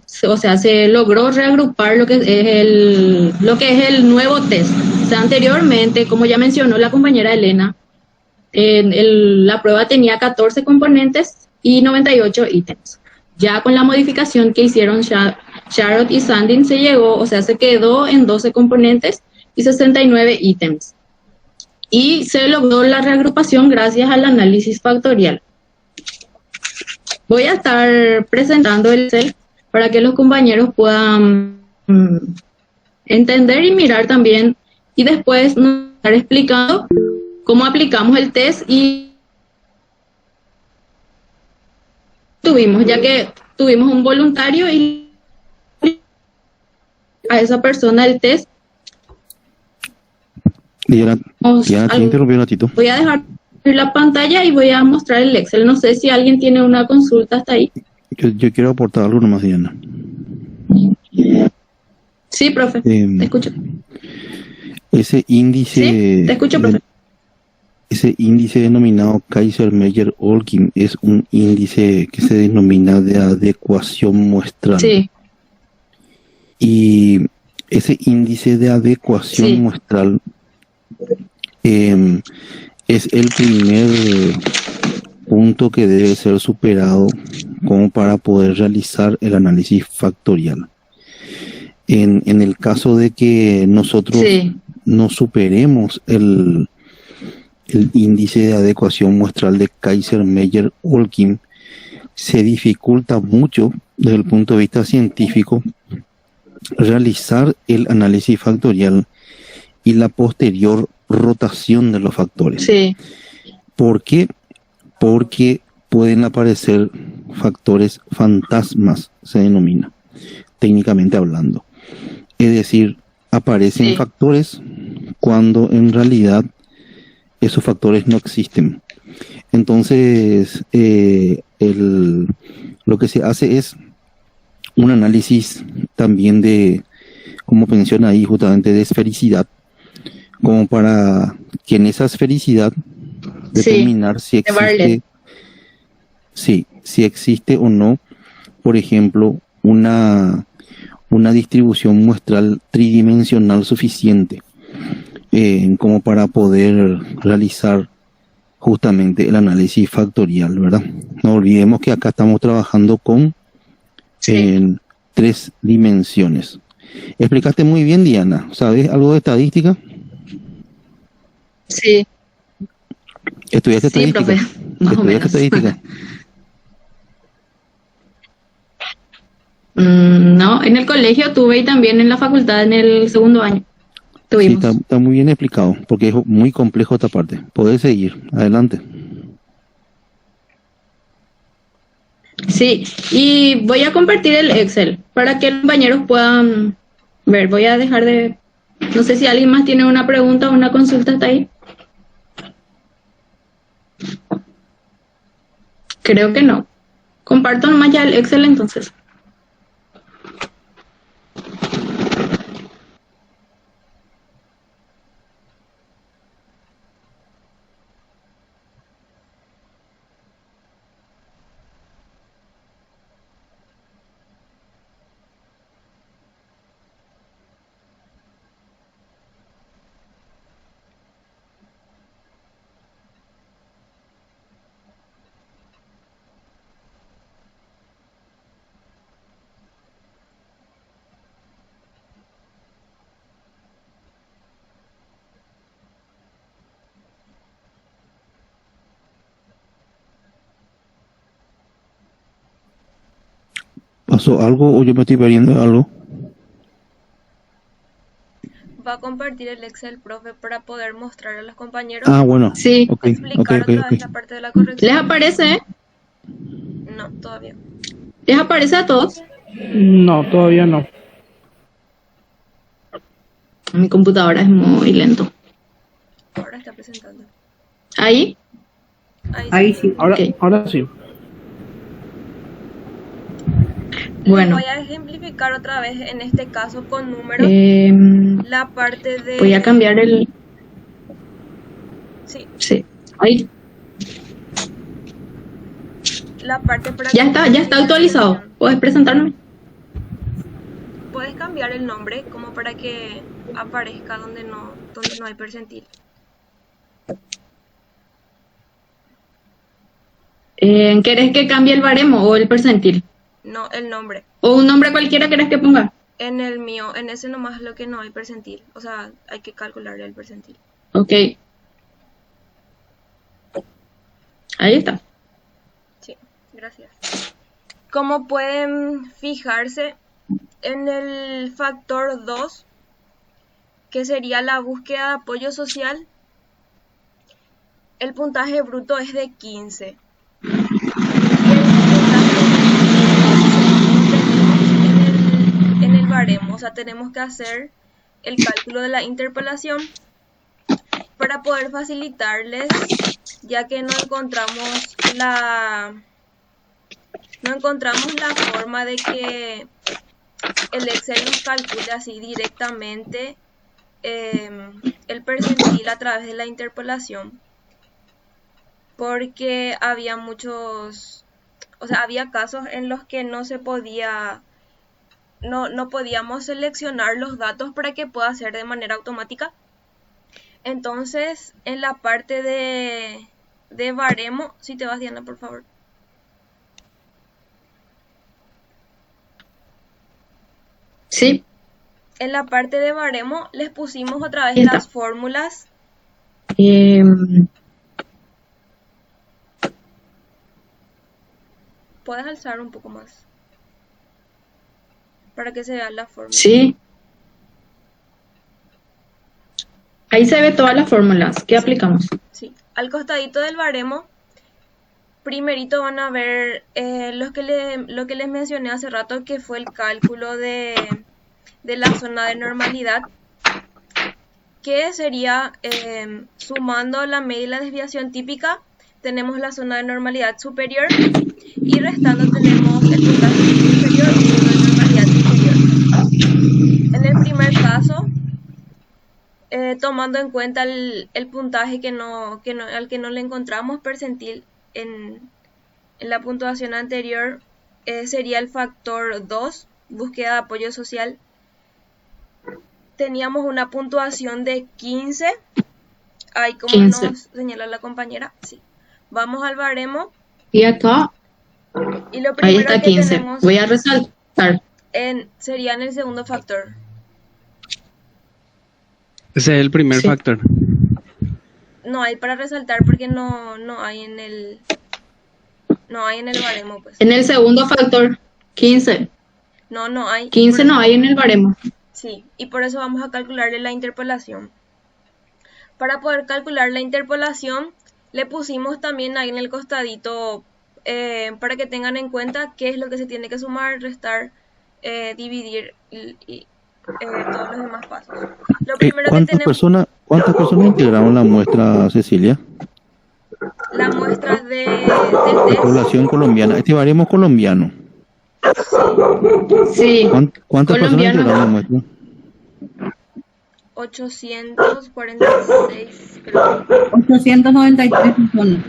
logró reagrupar lo que es el nuevo test. O sea, anteriormente, como ya mencionó la compañera Elena, la prueba tenía 14 componentes y 98 ítems. Ya con la modificación que hicieron Sharot y Sandin se quedó en 12 componentes y 69 ítems. Y se logró la reagrupación gracias al análisis factorial. Voy a estar presentando el Excel para que los compañeros puedan entender y mirar también, y después nos estar explicando cómo aplicamos el test y ya que tuvimos un voluntario y a esa persona el test. Diana, te interrumpió un ratito. Voy a dejar la pantalla y voy a mostrar el Excel. No sé si alguien tiene una consulta hasta ahí. Yo quiero aportar algo nomás, Diana. Sí, profe, te escucho. Ese ¿Sí? índice, Te escucho, profe. ese índice denominado Kaiser-Meyer-Olkin es un índice que se denomina de adecuación muestral. Sí, Y ese índice de adecuación sí, muestral es el primer punto que debe ser superado como para poder realizar el análisis factorial. En el caso de que nosotros sí, no superemos el índice de adecuación muestral de Kaiser-Meyer-Olkin, se dificulta mucho desde el punto de vista científico realizar el análisis factorial y la posterior rotación de los factores. sí, ¿Por qué? Porque pueden aparecer factores fantasmas, se denomina, técnicamente hablando. Es decir, aparecen sí, factores cuando en realidad esos factores no existen. Entonces, lo que se hace es un análisis también de, como menciona ahí, justamente de esfericidad, como para que en esa esfericidad sí, determinar si de Bartlett. existe, si existe o no, por ejemplo, una distribución muestral tridimensional suficiente como para poder realizar justamente el análisis factorial, ¿verdad? No olvidemos que acá estamos trabajando con Sí, 3 dimensiones. Explicaste muy bien, Diana. ¿Sabes algo de estadística? sí, ¿Estudiaste sí, estadística? profe, más o ¿Estudiaste menos. estadística? No, en el colegio tuve y también en la facultad en el segundo año Sí, está, tuvimos. está muy bien explicado, porque es muy complejo esta parte. Podés seguir, adelante. Sí, y voy a compartir el Excel para que los compañeros puedan ver. Voy a dejar de... No sé si alguien más tiene una pregunta o una consulta hasta ahí. Creo que no. Comparto nomás ya el Excel entonces. ¿Pasó algo o yo me estoy perdiendo algo? Va a compartir el Excel, profe, para poder mostrar a los compañeros. Ah, bueno. Sí, Ok. Explicar otra vez la parte de la corrección. ¿les aparece? No, todavía. ¿Les aparece a todos? No, todavía no. Mi computadora es muy lento. Ahora está presentando. ¿Ahí? Ahí sí. Ahora, Ok. ahora sí. Bueno. Voy a ejemplificar otra vez, en este caso con números, la parte de... Voy a cambiar el... Sí, Sí, ahí. la parte para... Ya está actualizado. ¿Puedes presentarme? Puedes cambiar el nombre como para que aparezca donde no hay percentil. ¿Querés que cambie el baremo o el percentil? No, el nombre. ¿O un nombre cualquiera querés que ponga? En el mío, en ese nomás lo que no hay percentil. O sea, hay que calcular el percentil. Ok. Ahí está. Sí, gracias. Como pueden fijarse, en el factor 2, que sería la búsqueda de apoyo social, el puntaje bruto es de 15. Y el puntaje en el baremo, o sea, tenemos que hacer el cálculo de la interpolación para poder facilitarles, ya que no encontramos la forma de que el Excel nos calcule así directamente el percentil a través de la interpolación, porque había había casos en los que no se podía, no podíamos seleccionar los datos para que pueda ser de manera automática. Entonces, en la parte de baremo, si te vas, Diana, por favor. Sí. En la parte de baremo les pusimos otra vez las fórmulas. ¿Puedes alzar un poco más? Para que se vean las fórmulas. Sí. Ahí se ve todas las fórmulas que aplicamos. Sí. Al costadito del baremo, primerito van a ver lo que les mencioné hace rato, que fue el cálculo de la zona de normalidad, que sería sumando la media y la desviación típica, tenemos la zona de normalidad superior, y restando tenemos el puntaje inferior y zona de normalidad inferior. En el primer caso, tomando en cuenta el puntaje al que no le encontramos percentil en la puntuación anterior, sería el factor 2, búsqueda de apoyo social. Teníamos una puntuación de 15, ahí como 15. nos señala la compañera, sí. Vamos al baremo. Y acá, Y lo ahí primero está que 15. tenemos Voy a resaltar. sería en el segundo factor. Ese es el primer Sí. factor. No hay para resaltar porque no hay en el baremo, pues. En el segundo factor, 15. No hay. 15 no hay en el baremo. Sí, y por eso vamos a calcularle la interpolación. Para poder calcular la interpolación, le pusimos también ahí en el costadito, para que tengan en cuenta qué es lo que se tiene que sumar, restar, dividir y todos los demás pasos. Lo primero que ¿Cuántas tenemos, personas integraron la muestra, Cecilia? la muestra del De test. población colombiana. Este baremo colombiano. Sí. ¿Cuántas personas Colombiano. integraron la muestra? 846, creo. 893 personas.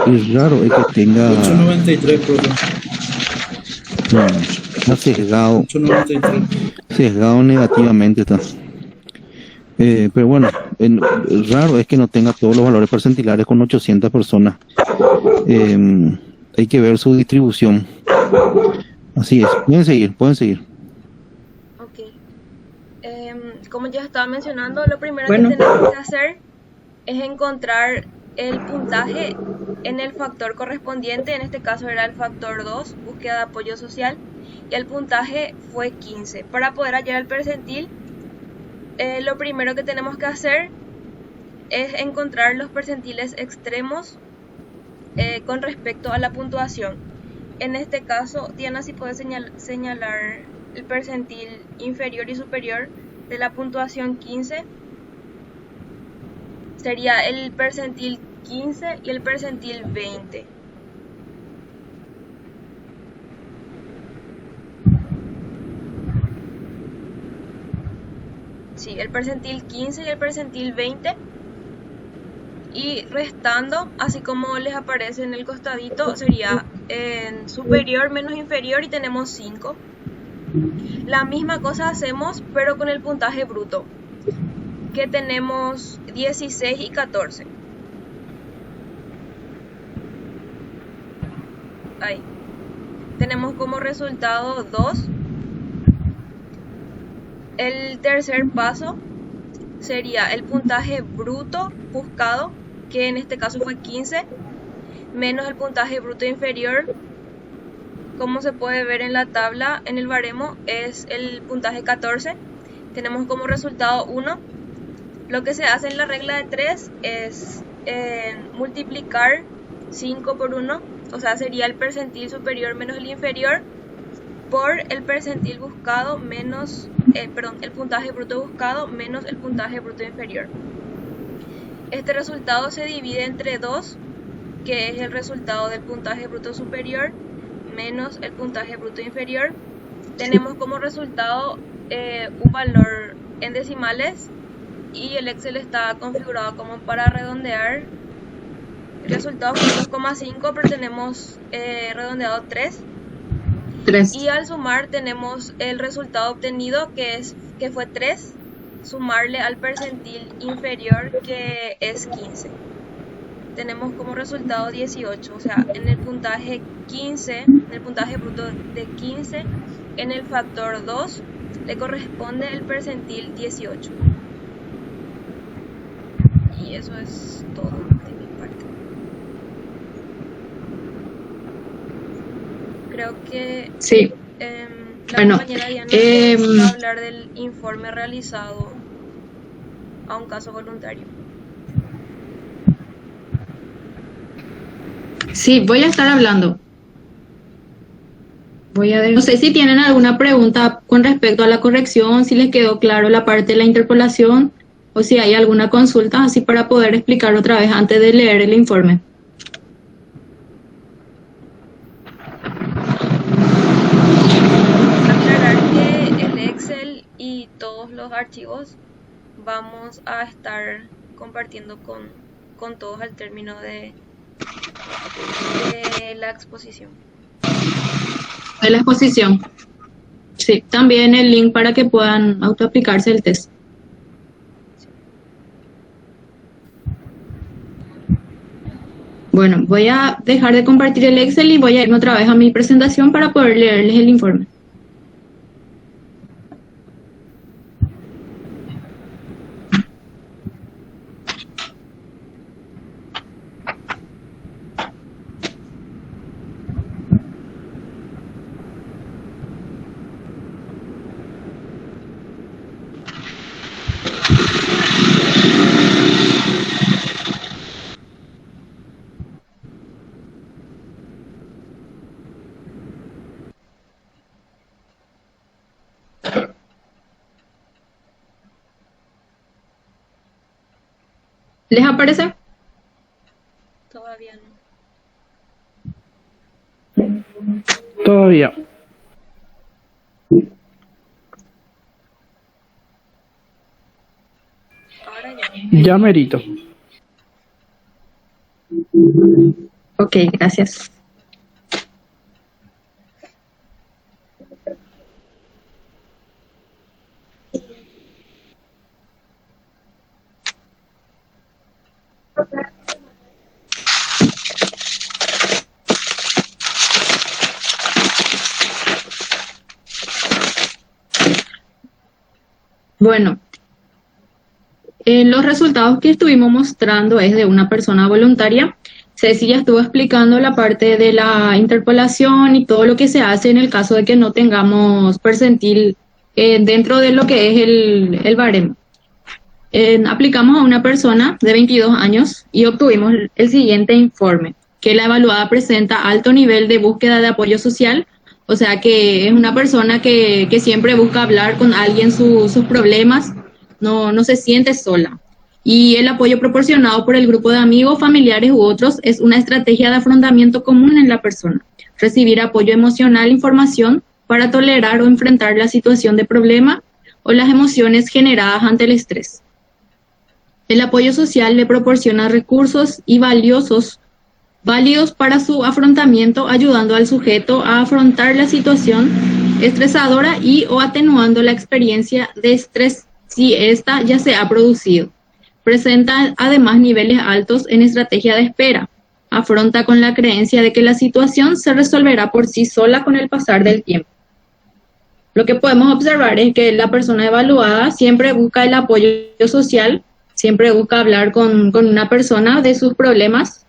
Es raro es que tenga... 893, profe. No, está sesgado 893. sesgado negativamente está. Pero bueno, raro es que no tenga todos los valores percentilares con 800 personas. Hay que ver su distribución. Así es, pueden seguir. Ok. Como ya estaba mencionando, lo primero Bueno. que tenemos que hacer es encontrar el puntaje en el factor correspondiente. En este caso era el factor 2, búsqueda de apoyo social, y el puntaje fue 15. Para poder hallar el percentil, lo primero que tenemos que hacer es encontrar los percentiles extremos con respecto a la puntuación. En este caso, Diana, si puede señalar el percentil inferior y superior de la puntuación 15, sería el percentil 15 y el percentil 20. Sí, el percentil 15 y el percentil 20. Y restando, así como les aparece en el costadito, sería en superior menos inferior y tenemos 5. La misma cosa hacemos, pero con el puntaje bruto, que tenemos 16 y 14. Ahí. Tenemos como resultado 2. El tercer paso sería el puntaje bruto buscado, que en este caso fue 15, menos el puntaje bruto inferior. Como se puede ver en la tabla, en el baremo es el puntaje 14. Tenemos como resultado 1. Lo que se hace en la regla de 3 es multiplicar 5 por 1, o sea, sería el percentil superior menos el inferior, por el percentil buscado menos, el puntaje bruto buscado menos el puntaje bruto inferior. Este resultado se divide entre 2, que es el resultado del puntaje bruto superior menos el puntaje bruto inferior. Tenemos como resultado un valor en decimales y el Excel está configurado como para redondear. El resultado fue 2,5, pero tenemos redondeado 3. 3. Y al sumar tenemos el resultado obtenido que fue 3, sumarle al percentil inferior que es 15. Tenemos como resultado 18, o sea, en el puntaje 15, en el puntaje bruto de 15, en el factor 2 le corresponde el percentil 18. Y eso es todo de mi parte. Creo que Sí. la Bueno, compañera Diana va a hablar del informe realizado a un caso voluntario. Sí, voy a estar hablando. No sé si tienen alguna pregunta con respecto a la corrección, si les quedó claro la parte de la interpolación o si hay alguna consulta, así para poder explicar otra vez antes de leer el informe. Aclarar que el Excel y todos los archivos vamos a estar compartiendo con todos al término de la exposición. De la exposición. Sí, también el link para que puedan autoaplicarse el test. Bueno, voy a dejar de compartir el Excel y voy a irme otra vez a mi presentación para poder leerles el informe. ¿Les aparece? Todavía no. Todavía. Ahora Ya merito. Ok, gracias. Bueno, los resultados que estuvimos mostrando es de una persona voluntaria. Ceci ya estuvo explicando la parte de la interpolación y todo lo que se hace en el caso de que no tengamos percentil dentro de lo que es el baremo. Aplicamos a una persona de 22 años y obtuvimos el siguiente informe, que la evaluada presenta alto nivel de búsqueda de apoyo social, o sea que es una persona que siempre busca hablar con alguien sus problemas, no se siente sola. Y el apoyo proporcionado por el grupo de amigos, familiares u otros es una estrategia de afrontamiento común en la persona. Recibir apoyo emocional, información para tolerar o enfrentar la situación de problema o las emociones generadas ante el estrés. El apoyo social le proporciona recursos y válidos para su afrontamiento, ayudando al sujeto a afrontar la situación estresadora y o atenuando la experiencia de estrés si ésta ya se ha producido. Presenta además niveles altos en estrategia de espera. Afronta con la creencia de que la situación se resolverá por sí sola con el pasar del tiempo. Lo que podemos observar es que la persona evaluada siempre busca el apoyo social, siempre busca hablar con una persona de sus problemas.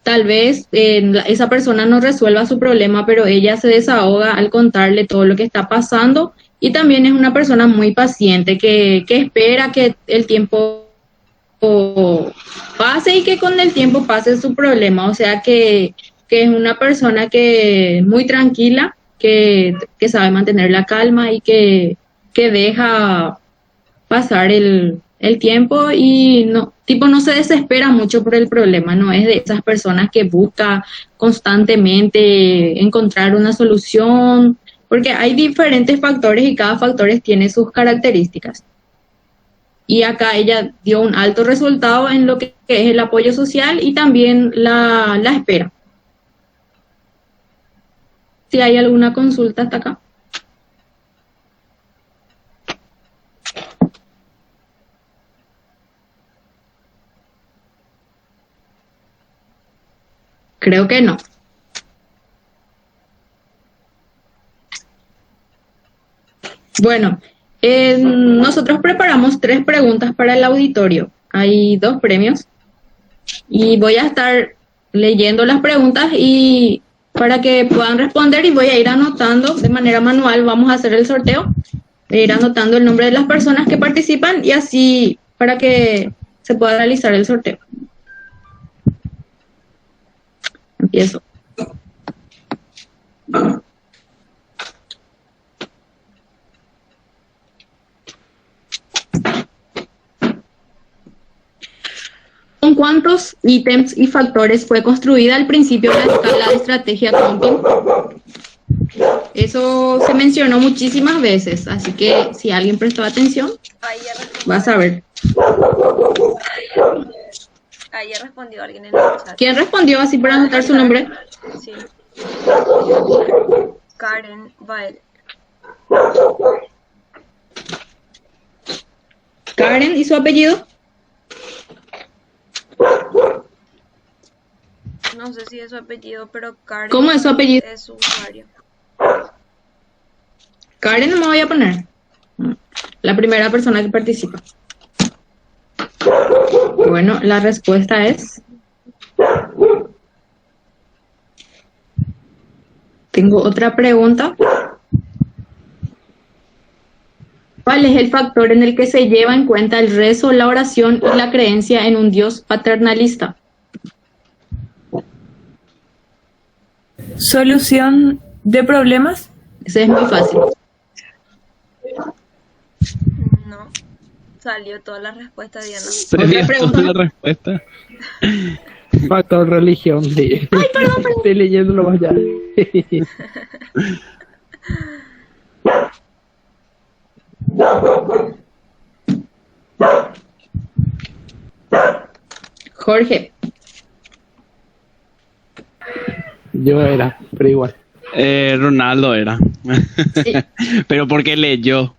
Tal vez esa persona no resuelva su problema, pero ella se desahoga al contarle todo lo que está pasando, y también es una persona muy paciente que espera que el tiempo pase y que con el tiempo pase su problema, o sea que es una persona que muy tranquila, que sabe mantener la calma y que deja pasar el tiempo y no se desespera mucho por el problema, no es de esas personas que busca constantemente encontrar una solución, porque hay diferentes factores y cada factor tiene sus características. y acá ella dio un alto resultado en lo que es el apoyo social y también la espera. Si hay alguna consulta hasta acá. Creo que no. Bueno, nosotros preparamos 3 preguntas para el auditorio. Hay 2 premios y voy a estar leyendo las preguntas y para que puedan responder, y voy a ir anotando de manera manual. Vamos a hacer el sorteo, voy a ir anotando el nombre de las personas que participan y así para que se pueda realizar el sorteo. Empiezo. ¿Con cuántos ítems y factores fue construida al principio la escala de estrategia Comping? Eso se mencionó muchísimas veces, así que si alguien prestó atención, va a saber. Ahí ya respondió alguien en el chat. ¿Quién respondió así para anotar su nombre? Sí. Karen Bael. Karen, ¿y su apellido? No sé si es su apellido, pero Karen. ¿Cómo es su apellido? Es su usuario. Karen no me voy a poner. La primera persona que participa. Bueno, la respuesta es... Tengo otra pregunta. ¿Cuál es el factor en el que se lleva en cuenta el rezo, la oración y la creencia en un Dios paternalista? ¿Solución de problemas? Ese es muy fácil. No. Salió toda la respuesta, Diana. ¿Otra pregunta? La respuesta. Factor religión, sí. Ay, perdón. Estoy leyéndolo más allá. Jorge. Yo era, pero igual. Ronaldo era. Sí. Pero porque leyó.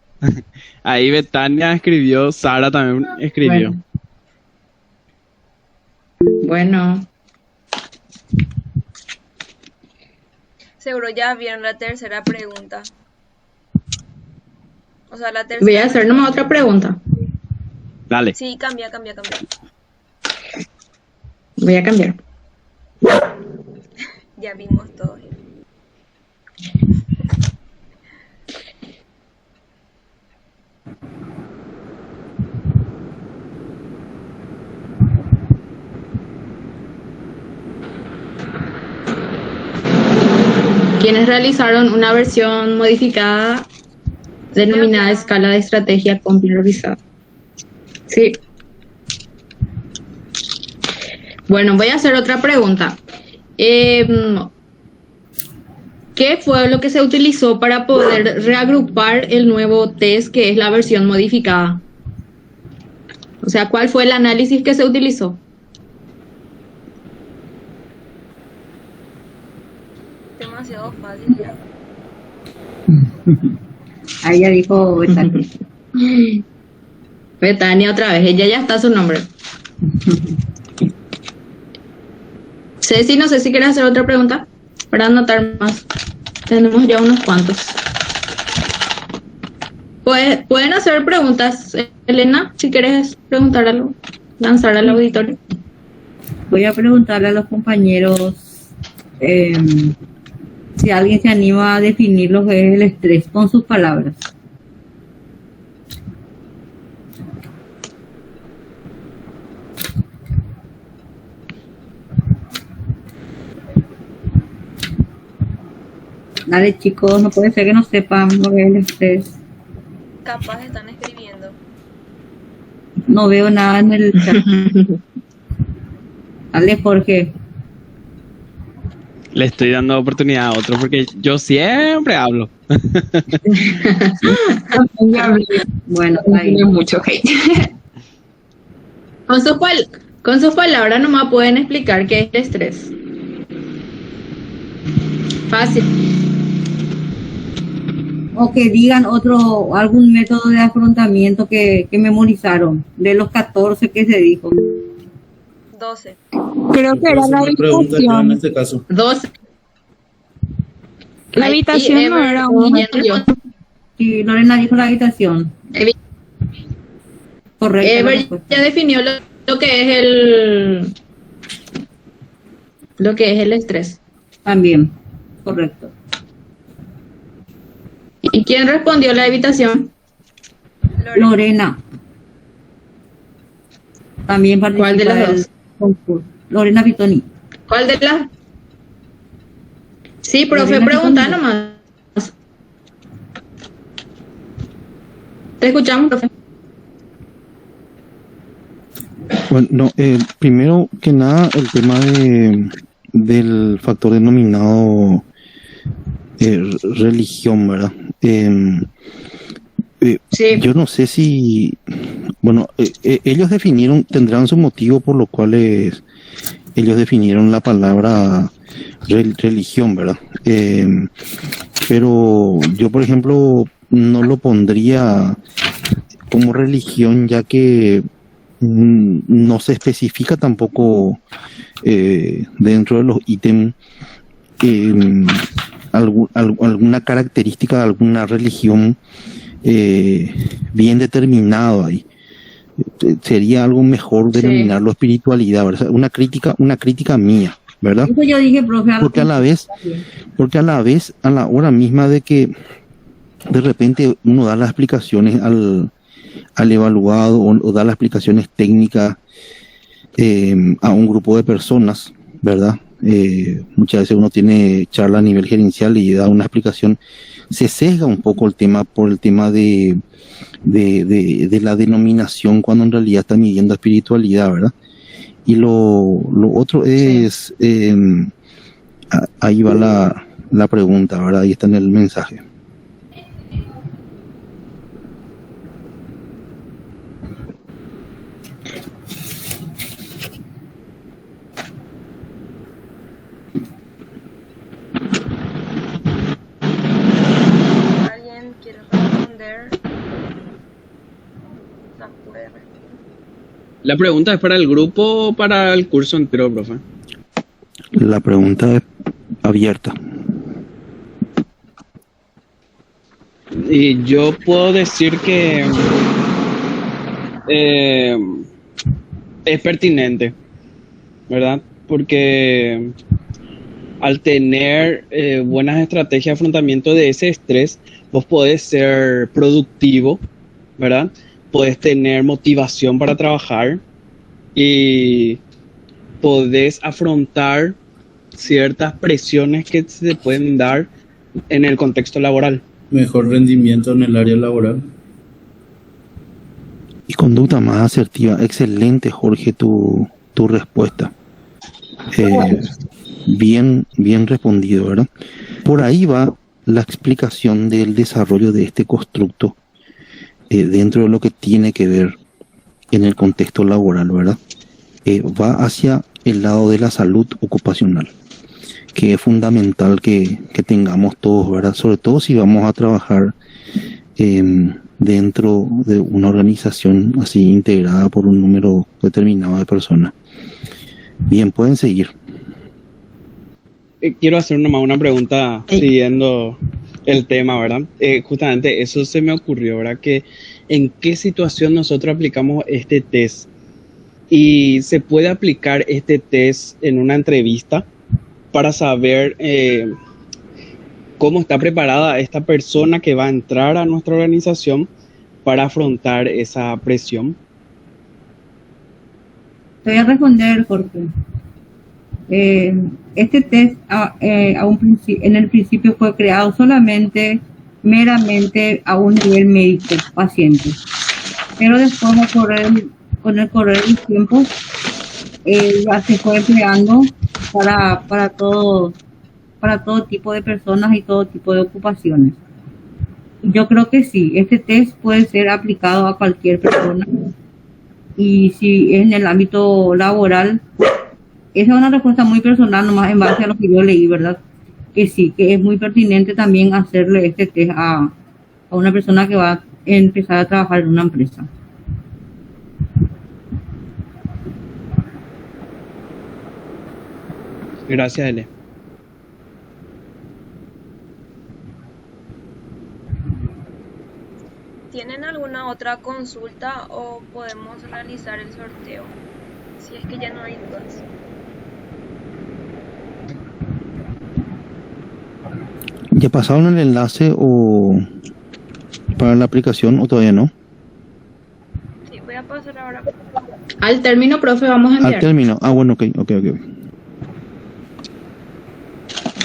Ahí Betania escribió, Sara también escribió. Bueno. Seguro ya vieron la tercera pregunta. O sea, la tercera. Voy a hacer nomás otra pregunta. Dale. Sí, cambia. Voy a cambiar. Ya vimos todo. Quienes realizaron una versión modificada denominada escala de estrategia computerizada. Sí. Bueno, voy a hacer otra pregunta. ¿Qué fue lo que se utilizó para poder reagrupar el nuevo test que es la versión modificada? O sea, ¿cuál fue el análisis que se utilizó? Demasiado fácil ya. Ahí ya dijo Betania. Betania otra vez, ella ya está su nombre. Ceci, no sé si quieres hacer otra pregunta para anotar más. Tenemos ya unos cuantos. Pueden hacer preguntas, Elena, si quieres preguntar algo, lanzar al auditorio. Voy a preguntarle a los compañeros si alguien se anima a definir lo que es el estrés con sus palabras. Dale, chicos, no puede ser que no sepan lo que es el estrés. Capaz están escribiendo. No veo nada en el chat. Dale, Jorge. Le estoy dando oportunidad a otro porque yo siempre hablo. Bueno, ahí. Mucho hate. Con sus palabras nomás pueden explicar qué es el estrés. Fácil. O que digan algún método de afrontamiento que memorizaron, de los 14 que se dijo. 12. Creo que era la Una pregunta yo en habitación. este caso. 12. La habitación no era una. Sí, Lorena dijo la habitación. Correcto. la Ever respuesta. ya definió lo que es el estrés. También, correcto. ¿Y quién respondió la habitación? Lorena. También participa ¿Cuál de las del dos? concurso. Lorena Pitoni. ¿Cuál de las? Sí, profe, Lorena pregunta Pitoni. nomás. Te escuchamos, profe. Bueno, no, primero que nada, el tema del factor denominado religión, ¿verdad? Sí. Yo no sé si, bueno, ellos tendrán su motivo por lo cual ellos definieron la palabra religión, ¿verdad? Pero yo, por ejemplo, no lo pondría como religión, ya que no se especifica tampoco dentro de los ítems alguna característica de alguna religión bien determinado ahí. Sería algo mejor Sí. denominarlo espiritualidad, ¿verdad? Una crítica mía, ¿verdad? Eso yo dije, profe. Porque a la vez, a la hora misma de que de repente uno da las explicaciones al evaluado o da las explicaciones técnicas a un grupo de personas, ¿verdad? Muchas veces uno tiene charla a nivel gerencial y da una explicación, se sesga un poco el tema por el tema de la denominación cuando en realidad está midiendo espiritualidad, ¿verdad? Y lo otro es, ahí va la pregunta, ¿verdad? Ahí está en el mensaje. ¿Alguien quiere responder? No puede responder. La pregunta es para el grupo o para el curso entero, profe. La pregunta es abierta. Y yo puedo decir que es pertinente, ¿verdad? Porque al tener buenas estrategias de afrontamiento de ese estrés, vos podés ser productivo, ¿verdad? Podés tener motivación para trabajar y podés afrontar ciertas presiones que se pueden dar en el contexto laboral. Mejor rendimiento en el área laboral. Y conducta más asertiva. Excelente, Jorge, tu respuesta. Bien respondido, ¿verdad? Por ahí va la explicación del desarrollo de este constructo dentro de lo que tiene que ver en el contexto laboral, ¿verdad? Va hacia el lado de la salud ocupacional, que es fundamental que tengamos todos, ¿verdad? Sobre todo si vamos a trabajar dentro de una organización así integrada por un número determinado de personas. Bien, pueden seguir. Quiero hacer nomás una pregunta siguiendo el tema, ¿verdad? Justamente eso se me ocurrió, ¿verdad? Que en qué situación nosotros aplicamos este test. Y se puede aplicar este test en una entrevista para saber cómo está preparada esta persona que va a entrar a nuestra organización para afrontar esa presión. Te voy a responder, Jorge. Este test en el principio fue creado meramente a un nivel médico, paciente. Pero después, con el correr del tiempo, ya se fue empleando para todo tipo de personas y todo tipo de ocupaciones. Yo creo que sí, este test puede ser aplicado a cualquier persona Y si es en el ámbito laboral, esa es una respuesta muy personal, nomás en base a lo que yo leí, ¿verdad? Que sí, que es muy pertinente también hacerle este test a una persona que va a empezar a trabajar en una empresa. Gracias, Ele. ¿Tienen alguna otra consulta o podemos realizar el sorteo? Si es que ya no hay dudas. ¿Ya pasaron el enlace o para la aplicación o todavía no? Sí, voy a pasar ahora. Al término, profe, vamos a enviar. Al término. Ah, bueno, ok.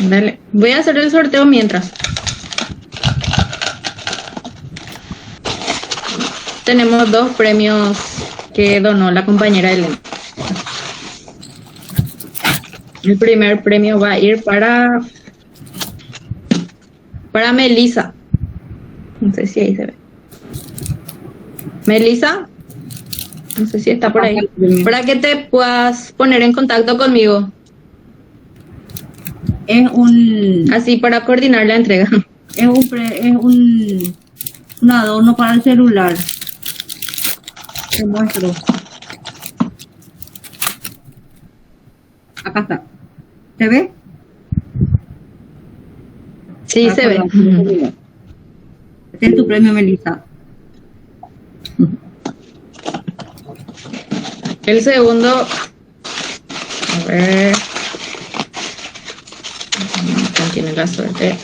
Dale. Voy a hacer el sorteo mientras. Tenemos 2 premios que donó la compañera Elena. El primer premio va a ir para Melissa. No sé si ahí se ve. Melissa, no sé si está por ahí. Para que te puedas poner en contacto conmigo. Es así para coordinar la entrega. Es un adorno para el celular. Te muestro. Acá está. ¿Se ve? Sí, se ve. Este es tu premio, Melissa. El segundo, a ver, ¿quién tiene la suerte?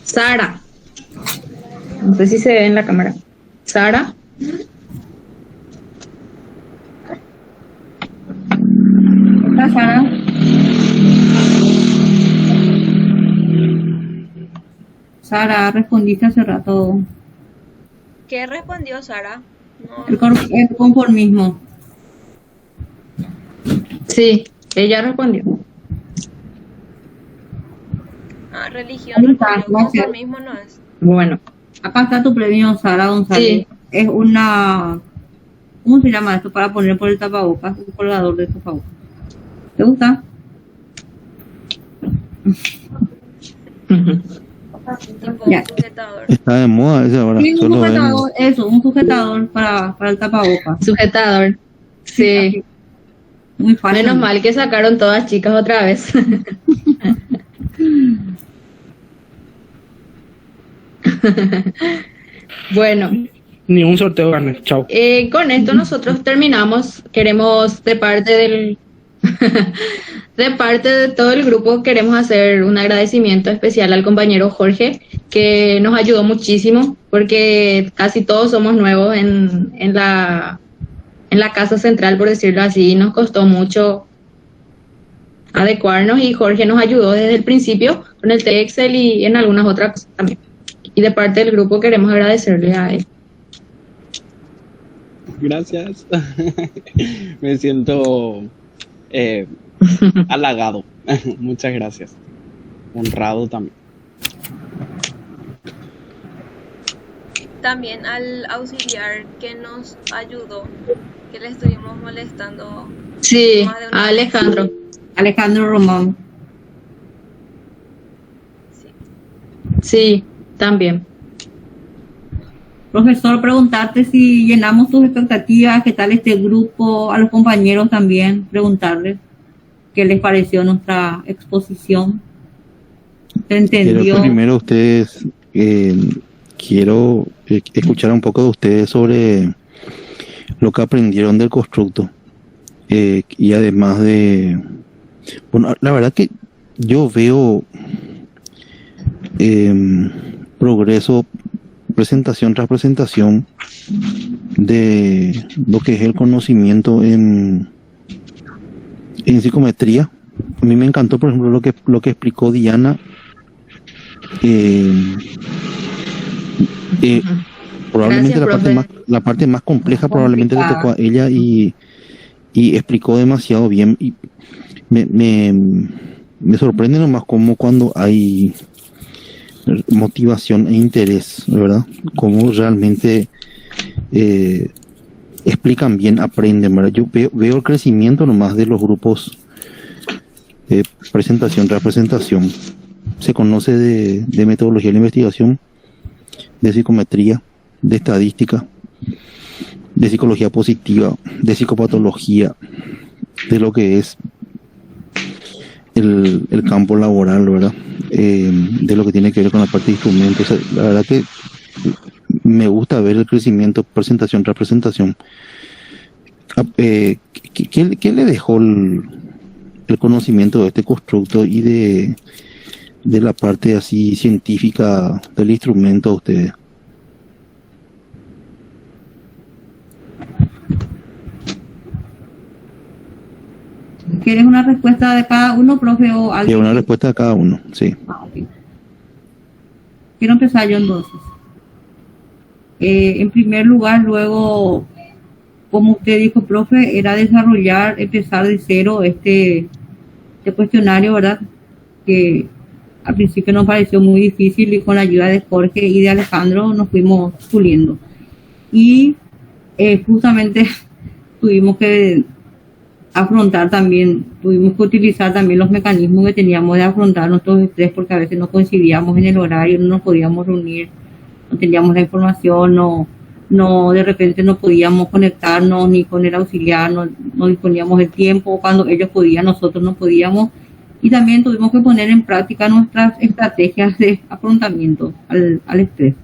Sara. No sé si se ve en la cámara. Sara. Hola, Sara. Sara, respondiste hace rato. ¿Qué respondió Sara? No. El conformismo. Sí, ella respondió. Religión, conformismo no es. Bueno. Acá está tu premio, Sara González. Sí. Es una... ¿Cómo se llama esto? Para poner por el tapabocas, un colgador de tapabocas. ¿Te gusta? Ya. Sujetador. Está de moda ese ahora. Sí, un sujetador, eso, un sujetador para el tapabocas. Sujetador. Sí. Muy fácil. Menos mal que sacaron todas chicas otra vez. Bueno. Ni un sorteo gané. Chao. Con esto nosotros terminamos. Queremos de parte de todo el grupo, queremos hacer un agradecimiento especial al compañero Jorge, que nos ayudó muchísimo, porque casi todos somos nuevos en la casa central, por decirlo así. Nos costó mucho adecuarnos y Jorge nos ayudó desde el principio con el Excel y en algunas otras cosas también. Y de parte del grupo queremos agradecerle a él. Gracias. Me siento halagado. Muchas gracias. Honrado también. También al auxiliar que nos ayudó, que le estuvimos molestando. Sí, a Alejandro. Alejandro Román. Sí, también. Profesor, preguntarte si llenamos tus expectativas, qué tal este grupo, a los compañeros también, preguntarles qué les pareció nuestra exposición. ¿Se entendió? Pero primero ustedes, quiero escuchar un poco de ustedes sobre lo que aprendieron del constructo. Y además de... Bueno, la verdad que yo veo progreso presentación tras presentación de lo que es el conocimiento en psicometría. A mí me encantó, por ejemplo, lo que explicó Diana. Probablemente gracias, la parte más compleja probablemente le tocó a ella y explicó demasiado bien. Y me sorprende nomás como cuando hay motivación e interés, ¿verdad? Cómo realmente explican bien, aprenden, ¿verdad? Yo veo el crecimiento nomás de los grupos presentación, representación. Se conoce de metodología de la investigación, de psicometría, de estadística, de psicología positiva, de psicopatología, de lo que es el campo laboral, ¿verdad? De lo que tiene que ver con la parte de instrumentos. O sea, la verdad que me gusta ver el crecimiento, presentación, representación. ¿Qué le dejó el conocimiento de este constructo y de la parte así científica del instrumento a ustedes? ¿Quieres una respuesta de cada uno, profe, o alguien? Sí, una respuesta de cada uno, sí. Okay. Quiero empezar yo entonces. En primer lugar, luego, como usted dijo, profe, era empezar de cero este cuestionario, ¿verdad? Que al principio nos pareció muy difícil y con la ayuda de Jorge y de Alejandro nos fuimos puliendo. Y justamente tuvimos que utilizar también los mecanismos que teníamos de afrontar nuestros estrés, porque a veces no coincidíamos en el horario, no nos podíamos reunir, no teníamos la información, no de repente no podíamos conectarnos ni con el auxiliar, no disponíamos del tiempo, cuando ellos podían, nosotros no podíamos, y también tuvimos que poner en práctica nuestras estrategias de afrontamiento al estrés.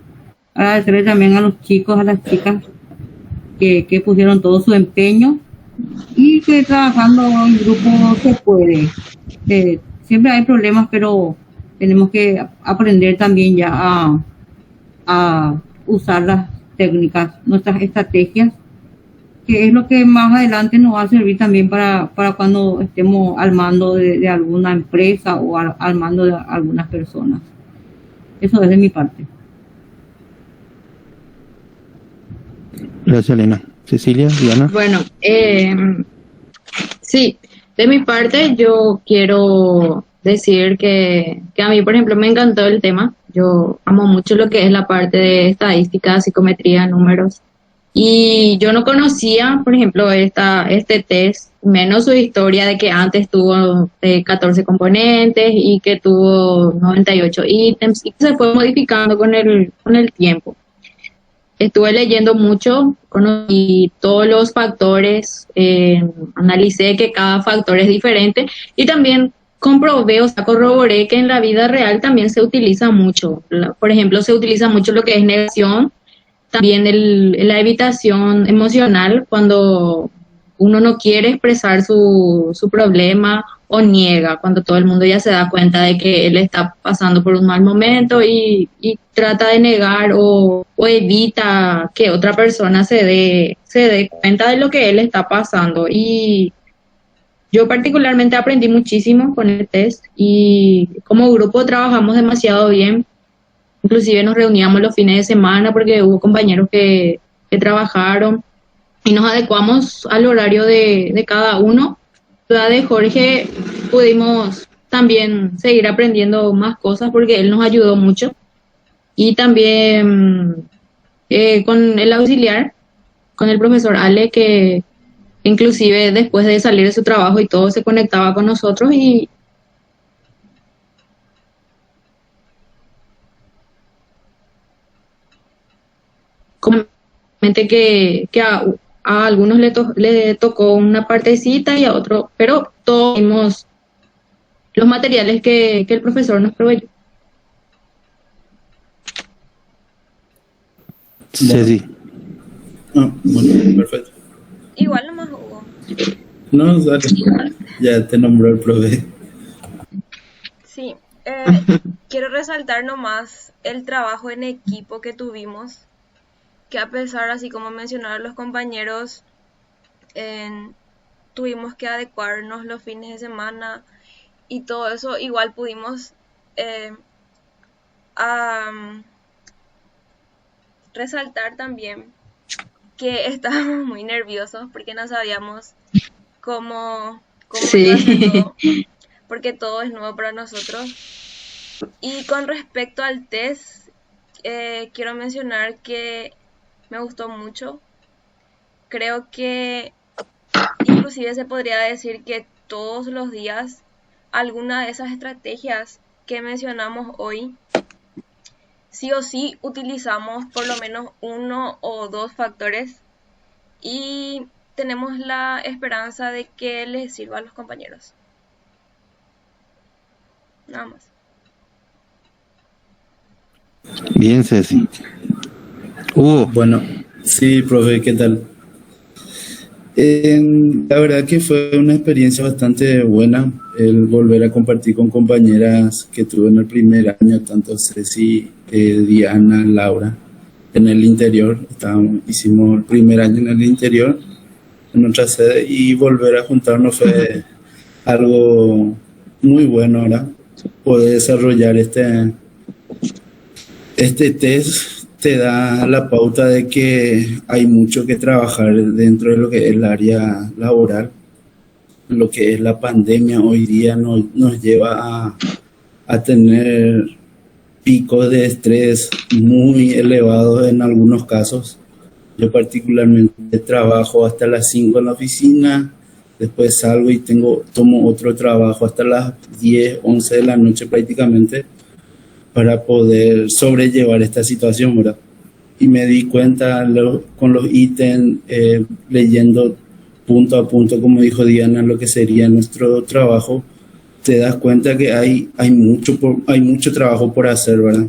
Agradecerle también a los chicos, a las chicas que pusieron todo su empeño y que trabajando en grupo se puede. Siempre hay problemas, pero tenemos que aprender también ya a usar las técnicas, nuestras estrategias, que es lo que más adelante nos va a servir también para cuando estemos al mando de alguna empresa o al mando de algunas personas. Eso es de mi parte. Gracias, Elena. Cecilia, Diana. Bueno, sí, de mi parte yo quiero decir que a mí, por ejemplo, me encantó el tema. Yo amo mucho lo que es la parte de estadística, psicometría, números. Y yo no conocía, por ejemplo, este test, menos su historia de que antes tuvo 14 componentes y que tuvo 98 ítems y que se fue modificando con el tiempo. Estuve leyendo mucho, conocí todos los factores, analicé que cada factor es diferente y también comprobé, o sea, corroboré que en la vida real también se utiliza mucho. Por ejemplo, se utiliza mucho lo que es negación, también la evitación emocional, cuando uno no quiere expresar su problema o niega, cuando todo el mundo ya se da cuenta de que él está pasando por un mal momento y trata de negar o evita que otra persona se dé cuenta de lo que él está pasando. Y yo particularmente aprendí muchísimo con el test y como grupo trabajamos demasiado bien. Inclusive nos reuníamos los fines de semana porque hubo compañeros que trabajaron y nos adecuamos al horario de cada uno. La de Jorge pudimos también seguir aprendiendo más cosas porque él nos ayudó mucho. Y también con el auxiliar, con el profesor Ale, que inclusive después de salir de su trabajo y todo se conectaba con nosotros y que a algunos le tocó una partecita y a otros, pero todos vimos los materiales que el profesor nos proveyó. Sí. Bueno, perfecto. Igual nomás Hugo. No, dale. Ya te nombró el profe. Sí, quiero resaltar nomás el trabajo en equipo que tuvimos, que a pesar, así como mencionaron los compañeros, tuvimos que adecuarnos los fines de semana y todo eso, igual pudimos resaltar también que estábamos muy nerviosos porque no sabíamos cómo sí. iba a ser todo, porque todo es nuevo para nosotros. Y con respecto al test, quiero mencionar que me gustó mucho. Creo que inclusive se podría decir que todos los días alguna de esas estrategias que mencionamos hoy, sí o sí utilizamos por lo menos uno o dos factores y tenemos la esperanza de que les sirva a los compañeros. Nada más. Bien, Ceci. Hugo. Bueno, sí, profe, ¿qué tal? La verdad que fue una experiencia bastante buena el volver a compartir con compañeras que tuve en el primer año, tanto Ceci, Diana, Laura, en el interior. Hicimos el primer año en el interior, en nuestra sede, y volver a juntarnos fue algo muy bueno, ¿verdad? Poder desarrollar este test te da la pauta de que hay mucho que trabajar dentro de lo que es el área laboral. Lo que es la pandemia hoy día nos lleva a tener picos de estrés muy elevados en algunos casos. Yo particularmente trabajo hasta las 5 en la oficina, después salgo y tomo otro trabajo hasta las 10, 11 de la noche prácticamente, para poder sobrellevar esta situación, ¿verdad? Y me di cuenta con los ítems, leyendo punto a punto, como dijo Diana, lo que sería nuestro trabajo, te das cuenta que hay mucho trabajo por hacer, ¿verdad?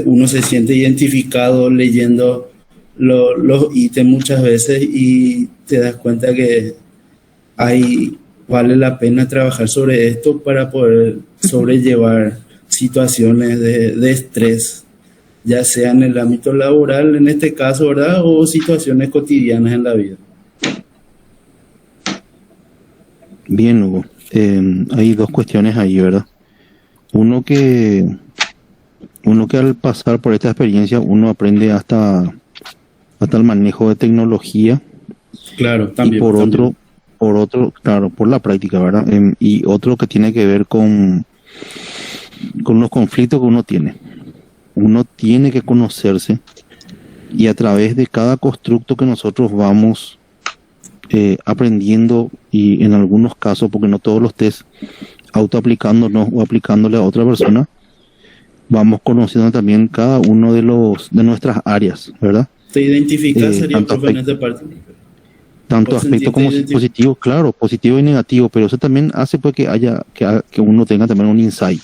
Uno se siente identificado leyendo los ítems muchas veces y te das cuenta que vale la pena trabajar sobre esto para poder sobrellevar situaciones de estrés, ya sea en el ámbito laboral, en este caso, ¿verdad? O situaciones cotidianas en la vida. Bien, Hugo. Hay dos cuestiones ahí, ¿verdad? Uno que al pasar por esta experiencia uno aprende hasta el manejo de tecnología. Claro, también. Y por otro, claro, por la práctica, ¿verdad? Y otro que tiene que ver con los conflictos que uno tiene. Uno tiene que conocerse y a través de cada constructo que nosotros vamos aprendiendo, y en algunos casos, porque no todos los test, autoaplicándonos o aplicándole a otra persona, vamos conociendo también cada uno de nuestras áreas, ¿verdad? ¿Te identificas, sería profe, en esta parte? Tanto aspecto como positivo, claro, positivo y negativo, pero eso también hace pues que uno tenga también un insight.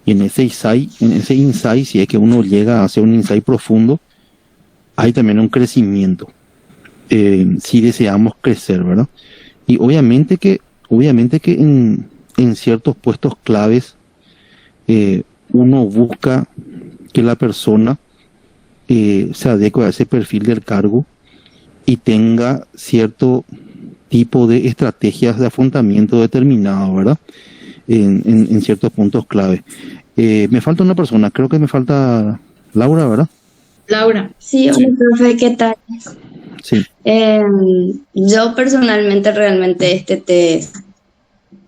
Y en ese insight, si es que uno llega a hacer un insight profundo, hay también un crecimiento, si deseamos crecer, ¿verdad? Y obviamente que en ciertos puestos claves, uno busca que la persona se adecue a ese perfil del cargo y tenga cierto tipo de estrategias de afrontamiento determinado, ¿verdad? En ciertos puntos clave. Me falta una persona, creo que me falta Laura, ¿verdad? Laura. Sí, hola, profe, ¿qué tal? Sí. Yo personalmente realmente este test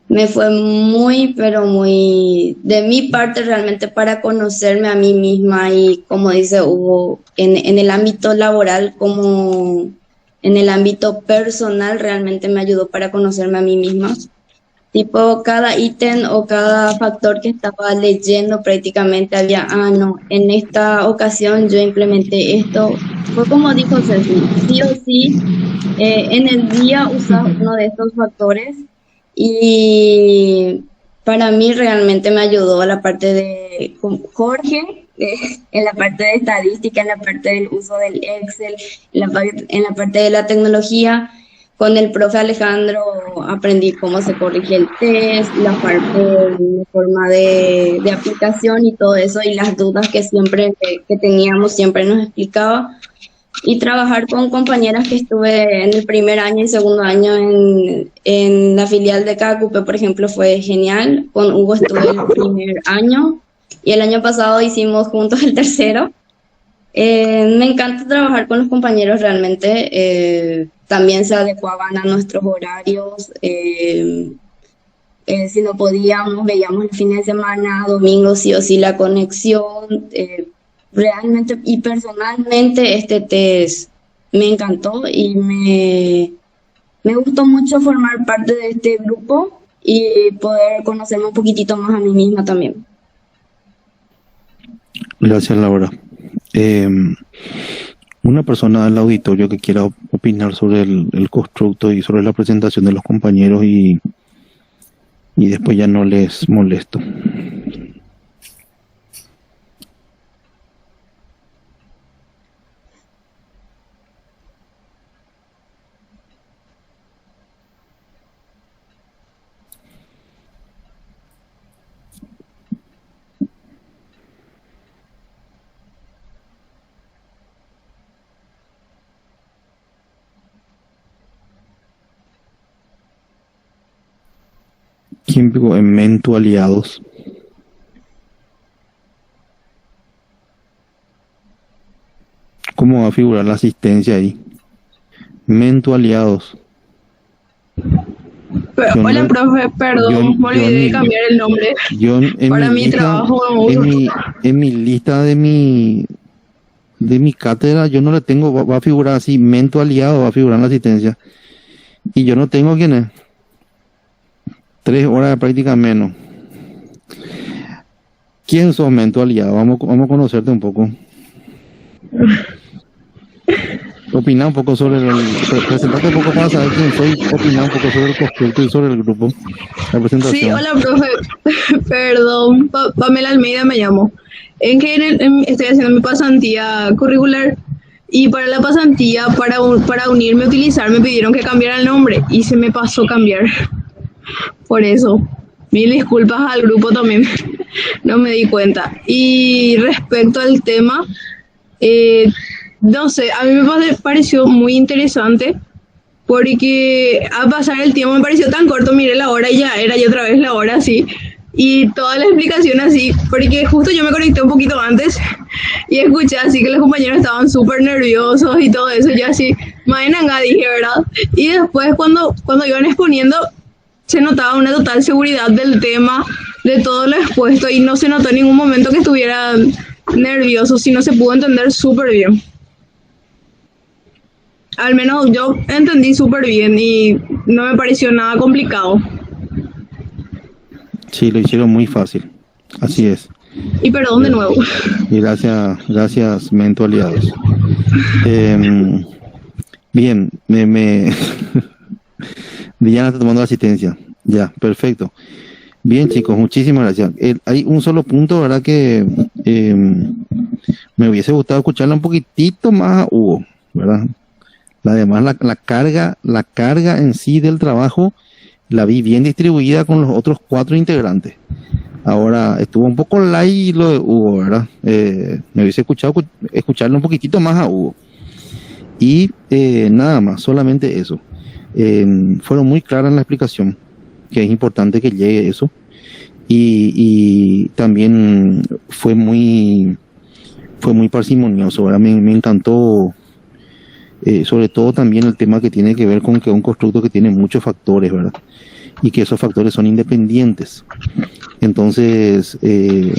me fue muy, pero muy, de mi parte realmente para conocerme a mí misma y como dice Hugo, en el ámbito laboral como en el ámbito personal realmente me ayudó para conocerme a mí misma. Tipo, cada ítem o cada factor que estaba leyendo prácticamente había, no, en esta ocasión yo implementé esto. Fue como dijo Ceci, sí o sí, en el día usas uno de estos factores y para mí realmente me ayudó a la parte de Jorge, en la parte de estadística, en la parte del uso del Excel, en la parte de la tecnología. Con el profe Alejandro aprendí cómo se corrige el test, la forma de aplicación y todo eso, y las dudas que teníamos siempre nos explicaba. Y trabajar con compañeras que estuve en el primer año y segundo año en la filial de KQP, por ejemplo, fue genial. Con Hugo estuve el primer año y el año pasado hicimos juntos el tercero. Me encanta trabajar con los compañeros realmente. También se adecuaban a nuestros horarios. Si no podíamos, veíamos el fin de semana, domingo sí o sí la conexión. Realmente y personalmente este test me encantó y me gustó mucho formar parte de este grupo y poder conocerme un poquitito más a mí misma también. Gracias, Laura. Una persona del auditorio que quiera opinar sobre el constructo y sobre la presentación de los compañeros y después ya no les molesto. ¿Quién pegó en Mento Aliados? ¿Cómo va a figurar la asistencia ahí? Mento Aliados. Hola, no, profe, perdón, me olvidé de cambiar el nombre. Para mi trabajo. En mi lista de mi cátedra, yo no le tengo, va a figurar así, Mento Aliado, va a figurar en la asistencia. Y yo no tengo quién es. 3 horas de práctica menos. ¿Quién sos, Mento Aliado? Vamos a conocerte un poco. Opinar un poco sobre presentarte un poco para saber quién soy, opinar un poco sobre el constructo y sobre el grupo. La presentación. Sí, hola, profe. Perdón, Pamela Almeida me llamo. Estoy haciendo mi pasantía curricular y para la pasantía, para unirme a utilizar, me pidieron que cambiara el nombre y se me pasó cambiar. Por eso, mil disculpas al grupo también, no me di cuenta. Y respecto al tema, no sé, a mí me pareció muy interesante porque a pasar el tiempo me pareció tan corto, miré la hora y ya era y otra vez la hora así. Y toda la explicación así, porque justo yo me conecté un poquito antes y escuché así que los compañeros estaban súper nerviosos y todo eso, yo así, maenanga dije, ¿verdad? Y después cuando iban exponiendo, se notaba una total seguridad del tema, de todo lo expuesto y no se notó en ningún momento que estuvieran nerviosos, sino se pudo entender súper bien. Al menos yo entendí súper bien y no me pareció nada complicado. Sí, lo hicieron muy fácil, así es. Y perdón de nuevo. Y gracias, Mento Aliados. Bien, Diana está tomando la asistencia. Ya, perfecto. Bien, chicos, muchísimas gracias. Hay un solo punto, ¿verdad? Que me hubiese gustado escucharla un poquitito más a Hugo, ¿verdad? Además, la carga en sí del trabajo la vi bien distribuida con los otros 4 integrantes. Ahora, estuvo un poco light lo de Hugo, ¿verdad? Me hubiese escucharle un poquitito más a Hugo. Y nada más, solamente eso. Fueron muy claras en la explicación, que es importante que llegue eso. Y también fue muy parsimonioso, ¿verdad? Me encantó, sobre todo también el tema que tiene que ver con que es un constructo que tiene muchos factores, ¿verdad? Y que esos factores son independientes. Entonces,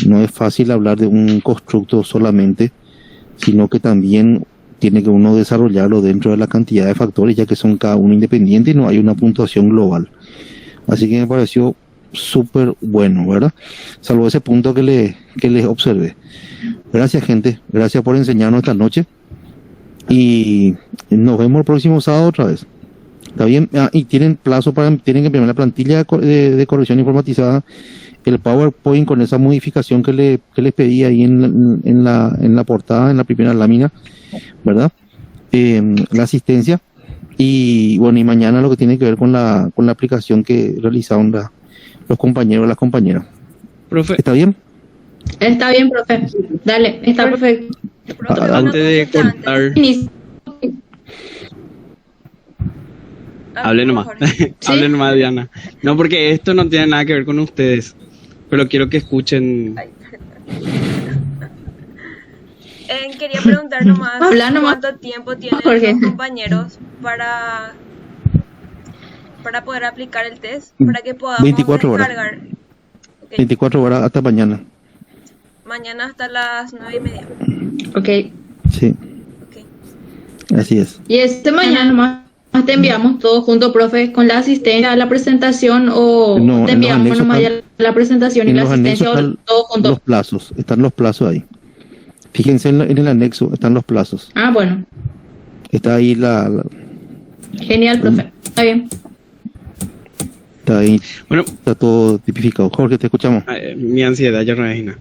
no es fácil hablar de un constructo solamente, sino que también tiene que uno desarrollarlo dentro de la cantidad de factores, ya que son cada uno independientes y no hay una puntuación global. Así que me pareció súper bueno, ¿verdad? Salvo ese punto que les observé. Gracias, gente. Gracias por enseñarnos esta noche. Y nos vemos el próximo sábado otra vez. ¿Está bien? Y tienen que imprimir la plantilla de corrección informatizada, el PowerPoint con esa modificación que les pedí ahí en la portada, en la primera lámina, ¿verdad? La asistencia. Y bueno, y mañana lo que tiene que ver con la aplicación que realizaron los compañeros y las compañeras. Profe. ¿Está bien? Está bien, profe. Dale, está perfecto. Antes de cortar, hable nomás. ¿Sí? Hable nomás, Diana. No, porque esto no tiene nada que ver con ustedes, pero quiero que escuchen. Quería preguntar nomás Habla nomás. cuánto tiempo tienen Jorge. los compañeros para para poder aplicar el test, para que podamos 24 horas. descargar. 24 horas hasta mañana. Mañana hasta las 9:30. Ok. Sí. Así es. Y mañana nomás te enviamos todo junto, profe, con la asistencia a la presentación, o No, te en los enviamos anexos nomás ya están- la presentación y En la los asistencia, anexos o están todo junto. los plazos. Están los plazos ahí. Fíjense en el anexo, están los plazos. Ah, bueno. Está ahí Genial, profe. Está bien. está ahí. Bueno, Está todo tipificado. Jorge, te escuchamos. mi ansiedad ya no es nada.